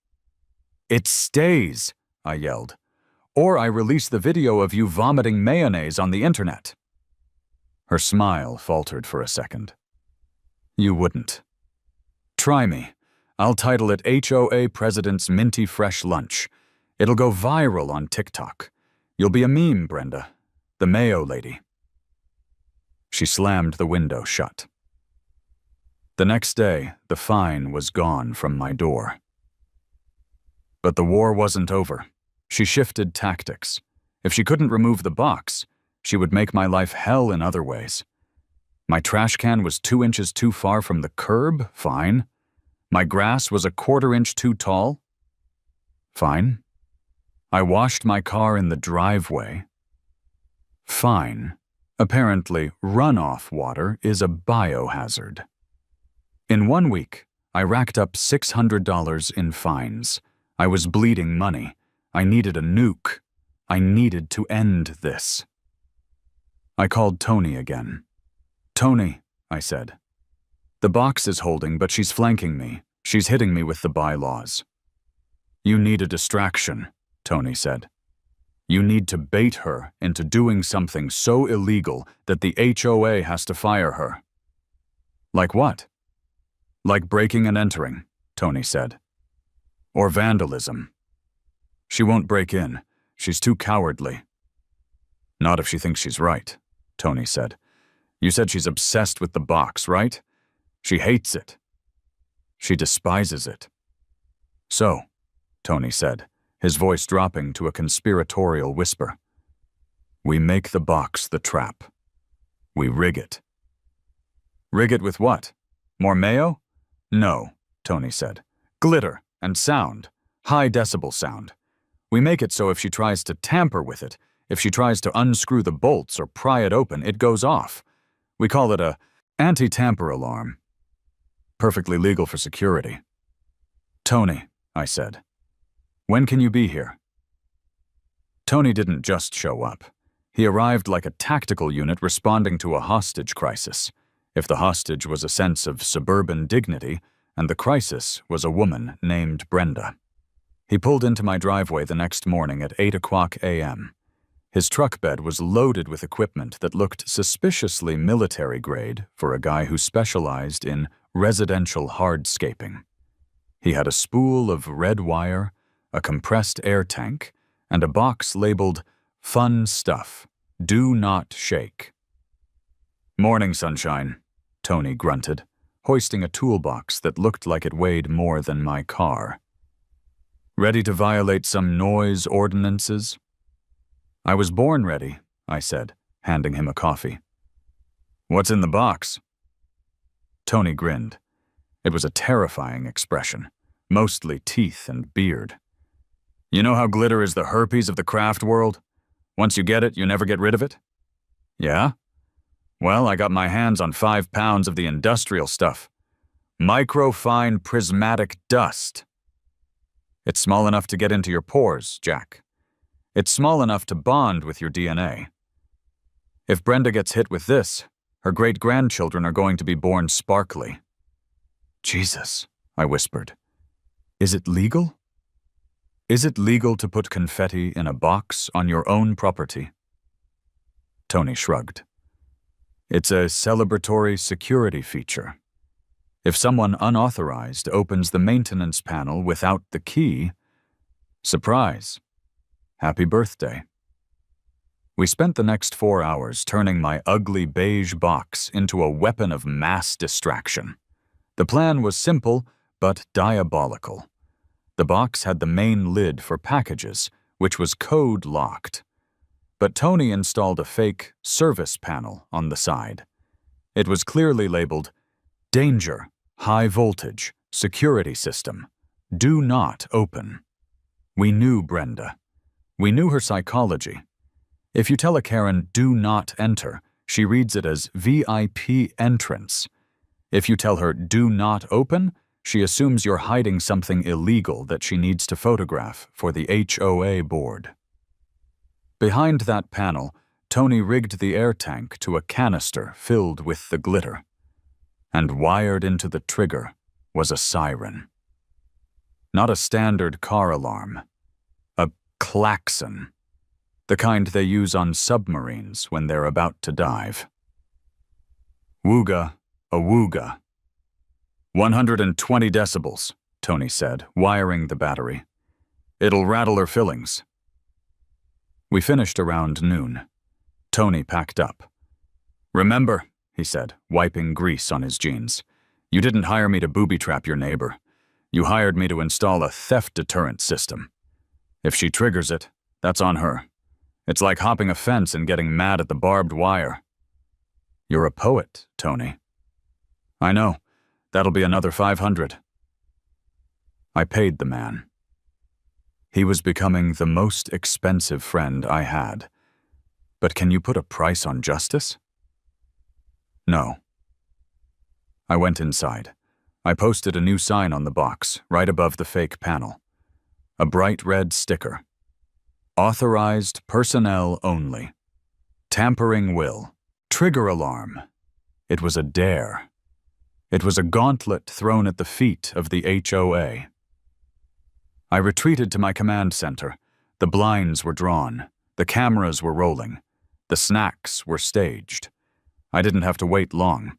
"It stays," I yelled. "Or I release the video of you vomiting mayonnaise on the internet." Her smile faltered for a second. "You wouldn't." "Try me. I'll title it HOA President's Minty Fresh Lunch. It'll go viral on TikTok. You'll be a meme, Brenda. The Mayo lady." She slammed the window shut. The next day, the fine was gone from my door. But the war wasn't over. She shifted tactics. If she couldn't remove the box, she would make my life hell in other ways. My trash can was 2 inches too far from the curb? Fine. My grass was a 1/4 inch too tall? Fine. I washed my car in the driveway? Fine. Apparently, runoff water is a biohazard. In 1 week, I racked up $600 in fines. I was bleeding money. I needed a nuke. I needed to end this. I called Tony again. "Tony," I said. "The box is holding, but she's flanking me. She's hitting me with the bylaws." "You need a distraction," Tony said. "You need to bait her into doing something so illegal that the HOA has to fire her." "Like what?" "Like breaking and entering," Tony said. "Or vandalism." "She won't break in. She's too cowardly." "Not if she thinks she's right," Tony said. "You said she's obsessed with the box, right? She hates it. She despises it." "So," Tony said, his voice dropping to a conspiratorial whisper, "we make the box the trap. We rig it." "Rig it with what? More mayo?" "No," Tony said. "Glitter and sound. High decibel sound. We make it so if she tries to tamper with it, if she tries to unscrew the bolts or pry it open, it goes off. We call it a anti-tamper alarm. Perfectly legal for security." "Tony," I said, "when can you be here?" Tony didn't just show up. He arrived like a tactical unit responding to a hostage crisis, if the hostage was a sense of suburban dignity and the crisis was a woman named Brenda. He pulled into my driveway the next morning at 8:00 a.m. His truck bed was loaded with equipment that looked suspiciously military grade for a guy who specialized in residential hardscaping. He had a spool of red wire, a compressed air tank, and a box labeled "Fun Stuff. Do Not Shake." "Morning, sunshine," Tony grunted, hoisting a toolbox that looked like it weighed more than my car. "Ready to violate some noise ordinances?" "I was born ready," I said, handing him a coffee. "What's in the box?" Tony grinned. It was a terrifying expression, mostly teeth and beard. "You know how glitter is the herpes of the craft world? Once you get it, you never get rid of it?" "Yeah? Well, I got my hands on 5 pounds of the industrial stuff. Microfine prismatic dust. It's small enough to get into your pores, Jack. It's small enough to bond with your DNA. If Brenda gets hit with this, her great-grandchildren are going to be born sparkly. Jesus, I whispered. Is it legal? Is it legal to put confetti in a box on your own property? Tony shrugged. It's a celebratory security feature. If someone unauthorized opens the maintenance panel without the key, surprise. Happy birthday. We spent the next 4 hours turning my ugly beige box into a weapon of mass distraction. The plan was simple, but diabolical. The box had the main lid for packages, which was code-locked. But Tony installed a fake service panel on the side. It was clearly labeled, Danger, High Voltage, Security System. Do not open. We knew Brenda. We knew her psychology. If you tell a Karen, do not enter, she reads it as VIP entrance. If you tell her, do not open, she assumes you're hiding something illegal that she needs to photograph for the HOA board. Behind that panel, Tony rigged the air tank to a canister filled with the glitter. And wired into the trigger was a siren. Not a standard car alarm. A klaxon. The kind they use on submarines when they're about to dive. Wooga, a wooga. 120 decibels, Tony said, wiring the battery. It'll rattle her fillings. We finished around noon. Tony packed up. Remember, he said, wiping grease on his jeans, you didn't hire me to booby-trap your neighbor. You hired me to install a theft deterrent system. If she triggers it, that's on her. It's like hopping a fence and getting mad at the barbed wire. You're a poet, Tony. I know. That'll be another 500. I paid the man. He was becoming the most expensive friend I had. But can you put a price on justice? No. I went inside. I posted a new sign on the box, right above the fake panel. A bright red sticker. Authorized personnel only. Tampering will. Trigger alarm. It was a dare. It was a gauntlet thrown at the feet of the HOA. I retreated to my command center. The blinds were drawn. The cameras were rolling. The snacks were staged. I didn't have to wait long.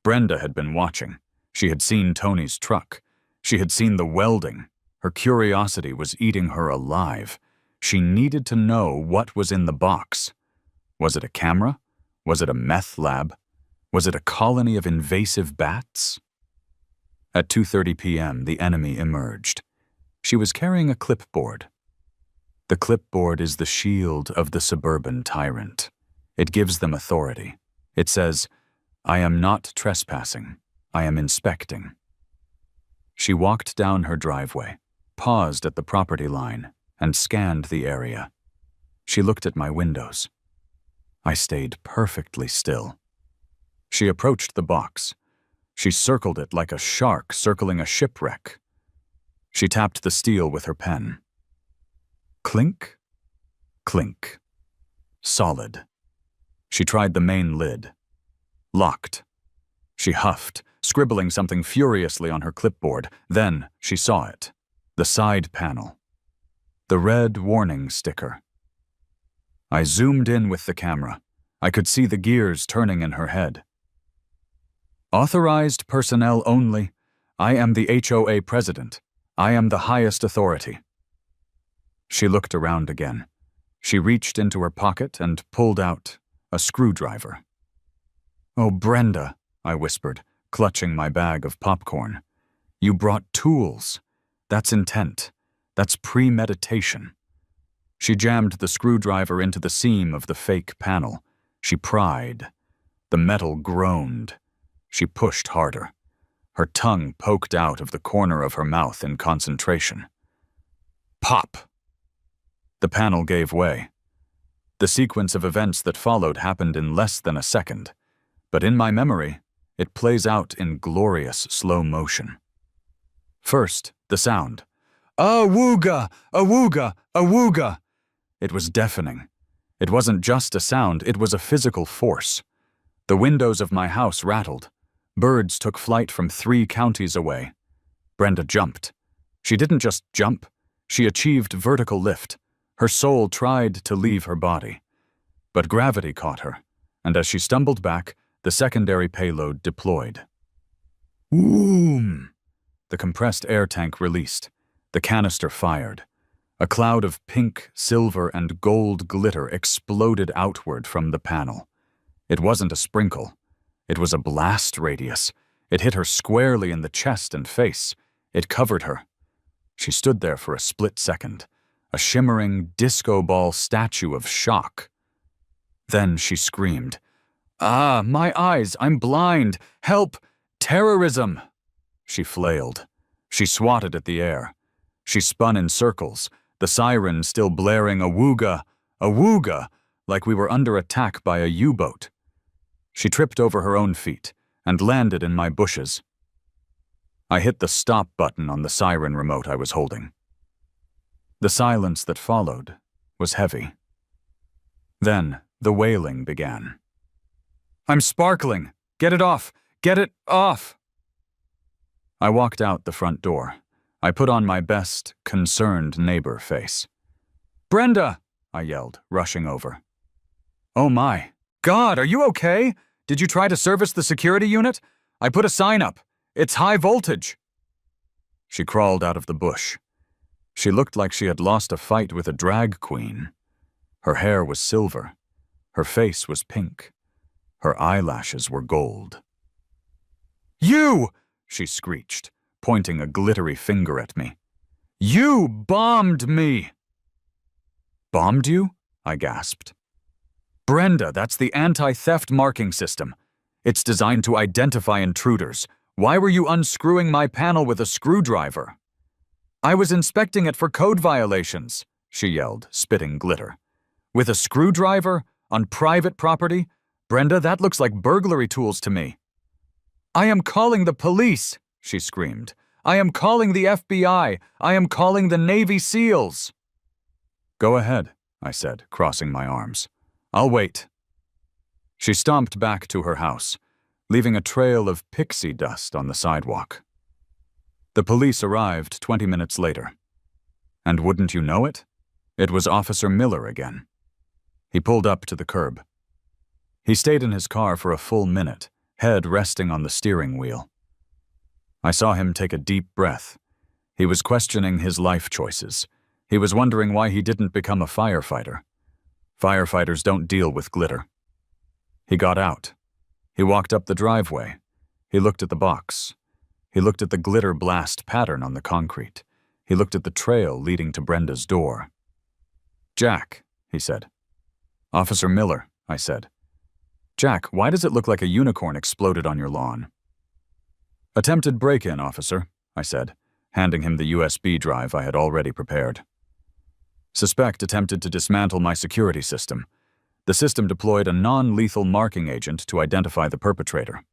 Brenda had been watching. She had seen Tony's truck. She had seen the welding. Her curiosity was eating her alive. She needed to know what was in the box. Was it a camera? Was it a meth lab? Was it a colony of invasive bats? At 2:30 p.m., the enemy emerged. She was carrying a clipboard. The clipboard is the shield of the suburban tyrant. It gives them authority. It says, I am not trespassing. I am inspecting. She walked down her driveway, paused at the property line, and scanned the area. She looked at my windows. I stayed perfectly still. She approached the box. She circled it like a shark circling a shipwreck. She tapped the steel with her pen. Clink, clink. Solid. She tried the main lid. Locked. She huffed, scribbling something furiously on her clipboard. Then she saw it. The side panel. The red warning sticker. I zoomed in with the camera. I could see the gears turning in her head. Authorized personnel only. I am the HOA president. I am the highest authority. She looked around again. She reached into her pocket and pulled out a screwdriver. Oh, Brenda, I whispered, clutching my bag of popcorn. You brought tools. That's intent. That's premeditation. She jammed the screwdriver into the seam of the fake panel. She pried. The metal groaned. She pushed harder. Her tongue poked out of the corner of her mouth in concentration. Pop! The panel gave way. The sequence of events that followed happened in less than a second, but in my memory, It plays out in glorious slow motion. First, the sound. Awooga! Awooga! Awooga! It was deafening. It wasn't just a sound, it was a physical force. The windows of my house rattled. Birds took flight from 3 counties away. Brenda jumped. She didn't just jump. She achieved vertical lift. Her soul tried to leave her body. But gravity caught her, and as she stumbled back, the secondary payload deployed. Whoom! The compressed air tank released. The canister fired. A cloud of pink, silver, and gold glitter exploded outward from the panel. It wasn't a sprinkle. It was a blast radius. It hit her squarely in the chest and face. It covered her. She stood there for a split second, a shimmering disco ball statue of shock. Then she screamed, "Ah, my eyes, I'm blind! Help! Terrorism!" She flailed. She swatted at the air. She spun in circles, the siren still blaring awooga, awooga, like we were under attack by a U-boat. She tripped over her own feet and landed in my bushes. I hit the stop button on the siren remote I was holding. The silence that followed was heavy. Then the wailing began. "I'm sparkling! Get it off! Get it off!" I walked out the front door. I put on my best, concerned neighbor face. "Brenda!" I yelled, rushing over. "Oh my God, are you okay? Did you try to service the security unit? I put a sign up. It's high voltage." She crawled out of the bush. She looked like she had lost a fight with a drag queen. Her hair was silver. Her face was pink. Her eyelashes were gold. "You!" she screeched, pointing a glittery finger at me. "You bombed me!" "Bombed you?" I gasped. "Brenda, that's the anti-theft marking system. It's designed to identify intruders. Why were you unscrewing my panel with a screwdriver?" "I was inspecting it for code violations," she yelled, spitting glitter. "With a screwdriver? On private property? Brenda, that looks like burglary tools to me." "I am calling the police," she screamed. "I am calling the FBI. I am calling the Navy SEALs." "Go ahead," I said, crossing my arms. "I'll wait." She stomped back to her house, leaving a trail of pixie dust on the sidewalk. The police arrived 20 minutes later. And wouldn't you know it? It was Officer Miller again. He pulled up to the curb. He stayed in his car for a full minute, head resting on the steering wheel. I saw him take a deep breath. He was questioning his life choices. He was wondering why he didn't become a firefighter. Firefighters don't deal with glitter. He got out. He walked up the driveway. He looked at the box. He looked at the glitter blast pattern on the concrete. He looked at the trail leading to Brenda's door. "Jack," he said. "Officer Miller," I said. "Jack, why does it look like a unicorn exploded on your lawn?" "Attempted break-in, officer," I said, handing him the USB drive I had already prepared. "Suspect attempted to dismantle my security system. The system deployed a non-lethal marking agent to identify the perpetrator."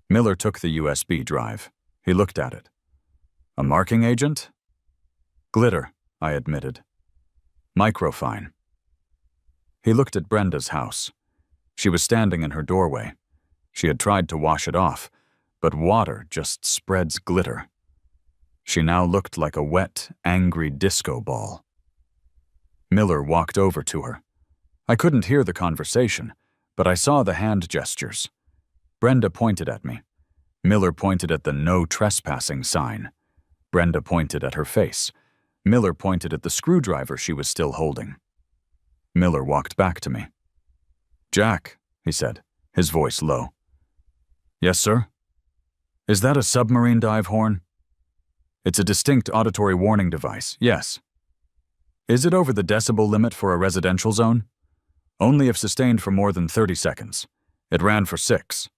Miller took the USB drive. He looked at it. "A marking agent?" "Glitter," I admitted. "Microfine." He looked at Brenda's house. She was standing in her doorway. She had tried to wash it off, but water just spreads glitter. She now looked like a wet, angry disco ball. Miller walked over to her. I couldn't hear the conversation, but I saw the hand gestures. Brenda pointed at me. Miller pointed at the "No Trespassing" sign. Brenda pointed at her face. Miller pointed at the screwdriver she was still holding. Miller walked back to me. "Jack," he said, his voice low. "Yes, sir?" "Is that a submarine dive horn?" "It's a distinct auditory warning device, yes." "Is it over the decibel limit for a residential zone?" "Only if sustained for more than 30 seconds. It ran for 6.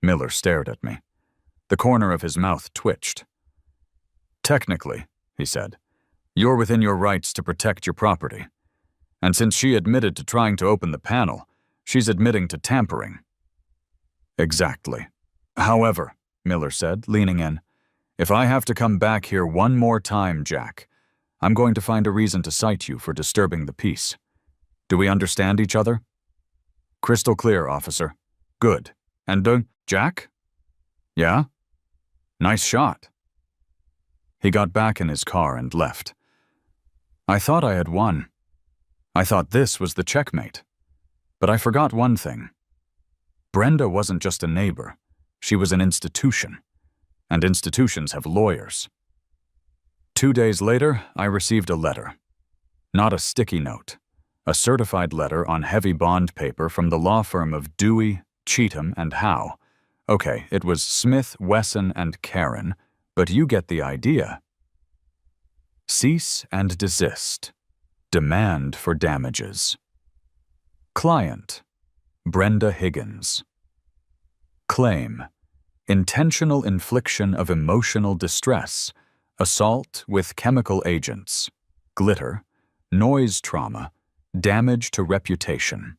Miller stared at me. The corner of his mouth twitched. "Technically," he said, "you're within your rights to protect your property. And since she admitted to trying to open the panel, she's admitting to tampering." Exactly. However, Miller said, leaning in, if I have to come back here one more time, Jack, I'm going to find a reason to cite you for disturbing the peace. Do we understand each other? Crystal clear, officer. Good. And, Jack? Yeah? Nice shot. He got back in his car and left. I thought I had won. I thought this was the checkmate. But I forgot one thing. Brenda wasn't just a neighbor. She was an institution. And institutions have lawyers. 2 days later, I received a letter. Not a sticky note. A certified letter on heavy bond paper from the law firm of Dewey, Cheatham, and Howe. Okay, it was Smith, Wesson, and Karen, but you get the idea. Cease and desist. Demand for damages. Client, Brenda Higgins. Claim, intentional infliction of emotional distress, assault with chemical agents, glitter, noise trauma, damage to reputation.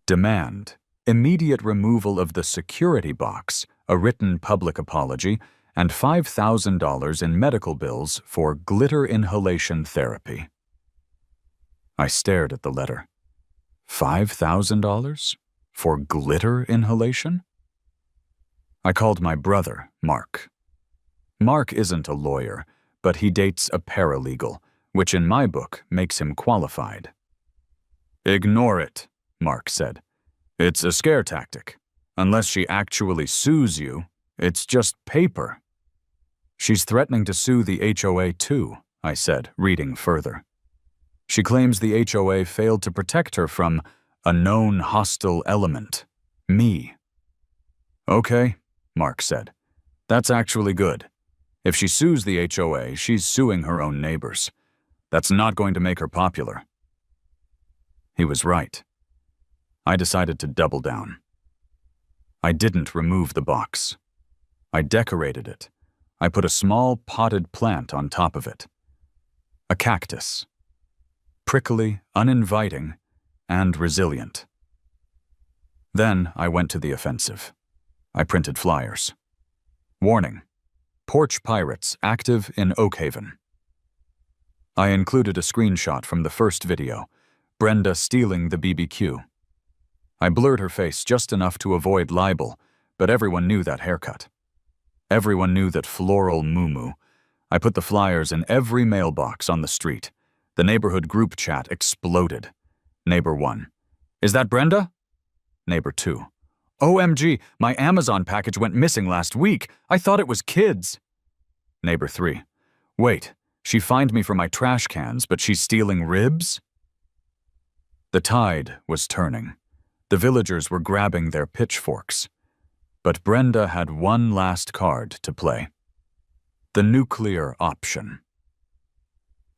Demand, immediate removal of the security box, a written public apology, and $5,000 in medical bills for glitter inhalation therapy. I stared at the letter. $5,000? For glitter inhalation? I called my brother, Mark. Mark isn't a lawyer, but he dates a paralegal, which in my book makes him qualified. Ignore it, Mark said. It's a scare tactic. Unless she actually sues you, it's just paper. She's threatening to sue the HOA too, I said, reading further. She claims the HOA failed to protect her from a known hostile element, me. Okay, Mark said. That's actually good. If she sues the HOA, she's suing her own neighbors. That's not going to make her popular. He was right. I decided to double down. I didn't remove the box. I decorated it. I put a small potted plant on top of it. A cactus. Prickly, uninviting, and resilient. Then I went to the offensive. I printed flyers. Warning: porch pirates active in Oakhaven. I included a screenshot from the first video, Brenda stealing the BBQ. I blurred her face just enough to avoid libel, but everyone knew that haircut. Everyone knew that floral moo-moo. I put the flyers in every mailbox on the street. The neighborhood group chat exploded. Neighbor 1. Is that Brenda? Neighbor 2. OMG, my Amazon package went missing last week. I thought it was kids. Neighbor 3. Wait, she fined me for my trash cans, but she's stealing ribs? The tide was turning. The villagers were grabbing their pitchforks. But Brenda had one last card to play. The nuclear option.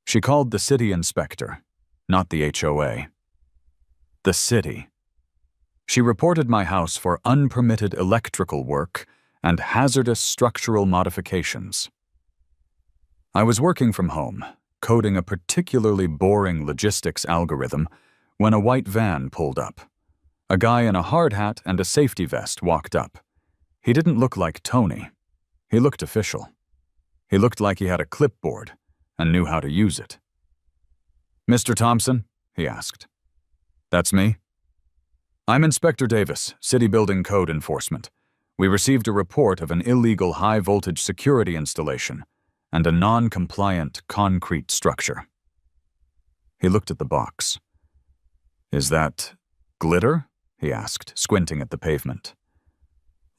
She called the city inspector, not the HOA. The city. She reported my house for unpermitted electrical work and hazardous structural modifications. I was working from home, coding a particularly boring logistics algorithm, when a white van pulled up. A guy in a hard hat and a safety vest walked up. He didn't look like Tony. He looked official. He looked like he had a clipboard and knew how to use it. Mr. Thompson? He asked. That's me. I'm Inspector Davis, City Building Code Enforcement. We received a report of an illegal high-voltage security installation and a non-compliant concrete structure. He looked at the box. Is that glitter? He asked, squinting at the pavement.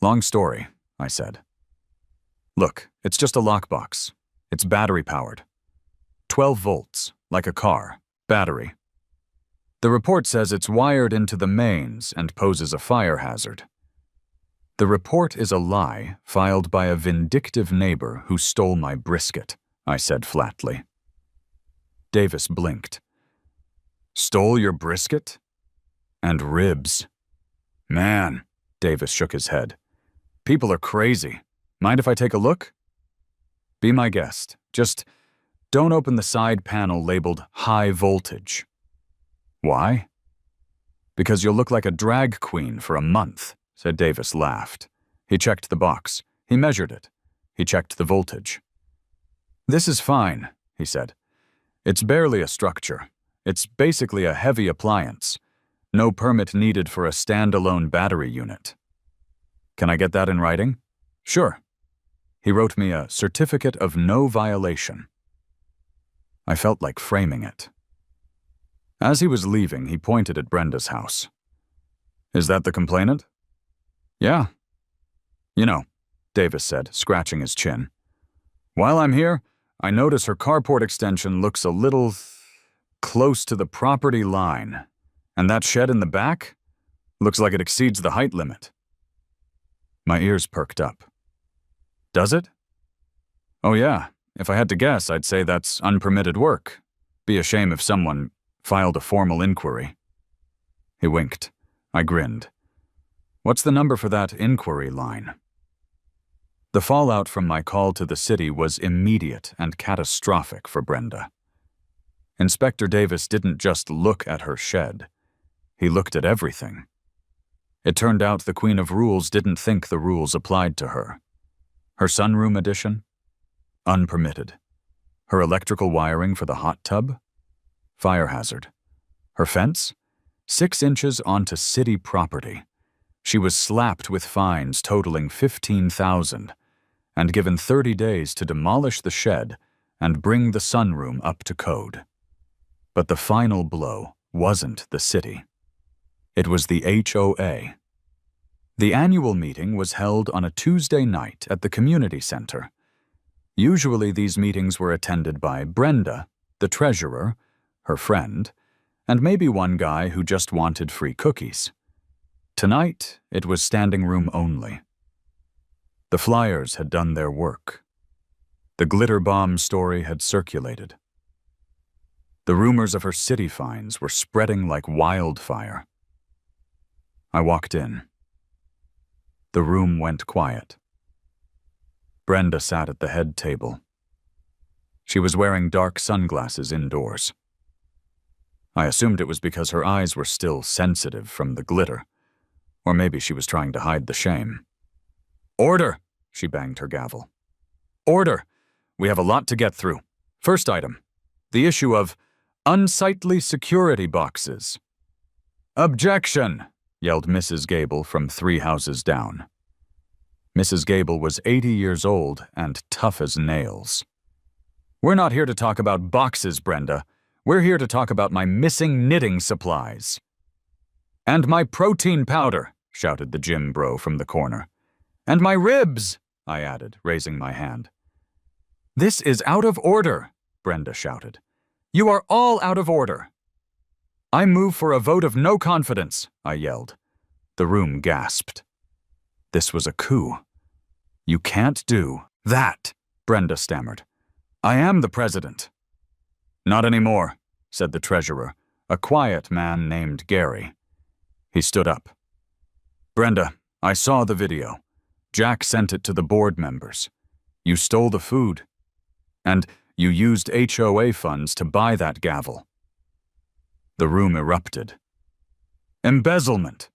Long story, I said. Look, it's just a lockbox. It's battery-powered. 12 volts, like a car, battery. The report says it's wired into the mains and poses a fire hazard. The report is a lie filed by a vindictive neighbor who stole my brisket, I said flatly. Davis blinked. Stole your brisket? And ribs. Man, Davis shook his head. People are crazy. Mind if I take a look? Be my guest. Just don't open the side panel labeled high voltage. Why? Because you'll look like a drag queen for a month, said Davis laughed. He checked the box. He measured it. He checked the voltage. This is fine, he said. It's barely a structure. It's basically a heavy appliance. No permit needed for a standalone battery unit. Can I get that in writing? Sure. He wrote me a certificate of no violation. I felt like framing it. As he was leaving, he pointed at Brenda's house. Is that the complainant? Yeah. You know, Davis said, scratching his chin. While I'm here, I notice her carport extension looks a little close to the property line. And that shed in the back? Looks like it exceeds the height limit. My ears perked up. Does it? Oh yeah, if I had to guess, I'd say that's unpermitted work. Be a shame if someone filed a formal inquiry. He winked. I grinned. What's the number for that inquiry line? The fallout from my call to the city was immediate and catastrophic for Brenda. Inspector Davis didn't just look at her shed. He looked at everything. It turned out the Queen of Rules didn't think the rules applied to her. Her sunroom addition? Unpermitted. Her electrical wiring for the hot tub? Fire hazard. Her fence? 6 inches onto city property. She was slapped with fines totaling $15,000 and given 30 days to demolish the shed and bring the sunroom up to code. But the final blow wasn't the city. It was the HOA. The annual meeting was held on a Tuesday night at the community center. Usually these meetings were attended by Brenda, the treasurer, her friend, and maybe one guy who just wanted free cookies. Tonight, it was standing room only. The flyers had done their work. The glitter bomb story had circulated. The rumors of her city fines were spreading like wildfire. I walked in. The room went quiet. Brenda sat at the head table. She was wearing dark sunglasses indoors. I assumed it was because her eyes were still sensitive from the glitter, or maybe she was trying to hide the shame. Order! She banged her gavel. Order! We have a lot to get through. First item, the issue of unsightly security boxes. Objection! Yelled Mrs. Gable from 3 houses down. Mrs. Gable was 80 years old and tough as nails. We're not here to talk about boxes, Brenda. We're here to talk about my missing knitting supplies. And my protein powder, shouted the gym bro from the corner. And my ribs, I added, raising my hand. This is out of order, Brenda shouted. You are all out of order. I move for a vote of no confidence, I yelled. The room gasped. This was a coup. You can't do that, Brenda stammered. I am the president. Not anymore, said the treasurer, a quiet man named Gary. He stood up. Brenda, I saw the video. Jack sent it to the board members. You stole the food. And you used HOA funds to buy that gavel. The room erupted. Embezzlement.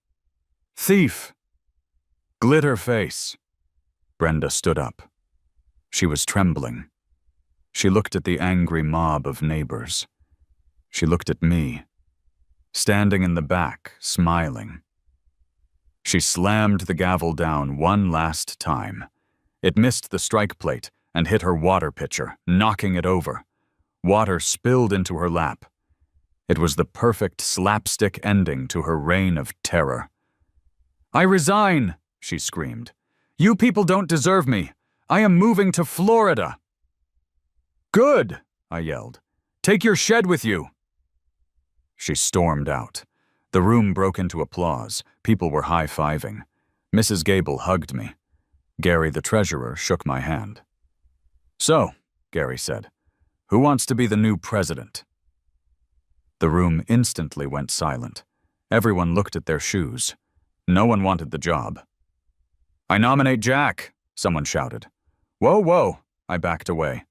Thief. Glitter face. Brenda stood up. She was trembling. She looked at the angry mob of neighbors. She looked at me, standing in the back, smiling. She slammed the gavel down one last time. It missed the strike plate and hit her water pitcher, knocking it over. Water spilled into her lap. It was the perfect slapstick ending to her reign of terror. I resign, she screamed. You people don't deserve me. I am moving to Florida. Good, I yelled. Take your shed with you. She stormed out. The room broke into applause. People were high-fiving. Mrs. Gable hugged me. Gary, the treasurer, shook my hand. So, Gary said, who wants to be the new president? The room instantly went silent. Everyone looked at their shoes. No one wanted the job. I nominate Jack, someone shouted. Whoa, whoa, I backed away.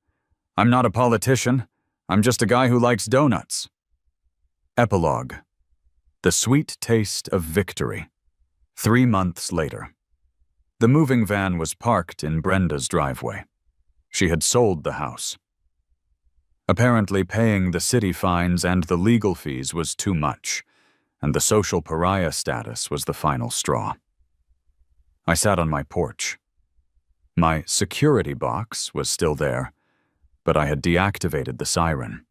I'm not a politician. I'm just a guy who likes donuts. Epilogue. The sweet taste of victory. 3 months later. The moving van was parked in Brenda's driveway. She had sold the house. Apparently, paying the city fines and the legal fees was too much, and the social pariah status was the final straw. I sat on my porch. My security box was still there, but I had deactivated the siren.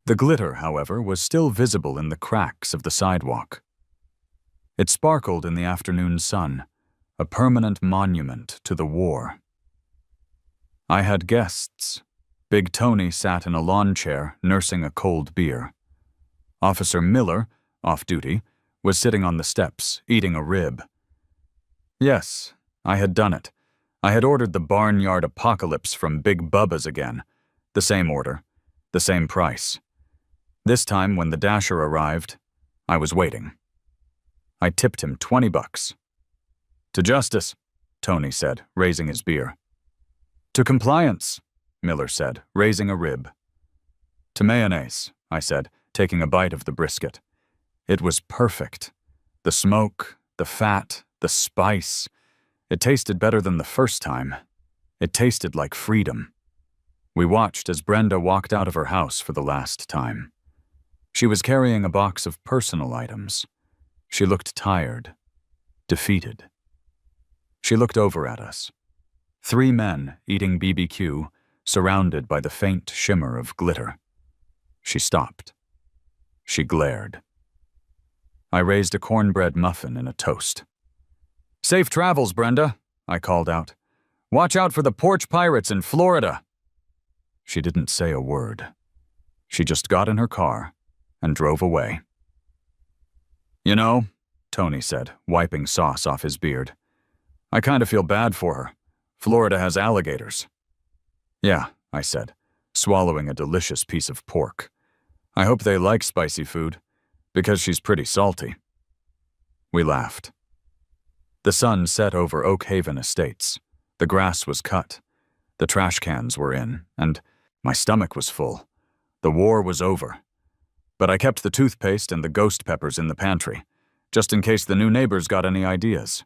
The glitter, however, was still visible in the cracks of the sidewalk. It sparkled in the afternoon sun, a permanent monument to the war. I had guests. Big Tony sat in a lawn chair, nursing a cold beer. Officer Miller, off duty, was sitting on the steps, eating a rib. Yes, I had done it. I had ordered the Barnyard Apocalypse from Big Bubba's again. The same order, the same price. This time, when the Dasher arrived, I was waiting. I tipped him $20. To justice, Tony said, raising his beer. To compliance, Miller said, raising a rib. To mayonnaise, I said, taking a bite of the brisket. It was perfect. The smoke, the fat, the spice. It tasted better than the first time. It tasted like freedom. We watched as Brenda walked out of her house for the last time. She was carrying a box of personal items. She looked tired, defeated. She looked over at us. 3 men eating BBQ, surrounded by the faint shimmer of glitter. She stopped. She glared. I raised a cornbread muffin in a toast. Safe travels, Brenda, I called out. Watch out for the porch pirates in Florida. She didn't say a word. She just got in her car and drove away. You know, Tony said, wiping sauce off his beard, I kind of feel bad for her. Florida has alligators. Yeah, I said, swallowing a delicious piece of pork. I hope they like spicy food, because she's pretty salty. We laughed. The sun set over Oak Haven Estates. The grass was cut. The trash cans were in, and my stomach was full. The war was over. But I kept the toothpaste and the ghost peppers in the pantry, just in case the new neighbors got any ideas.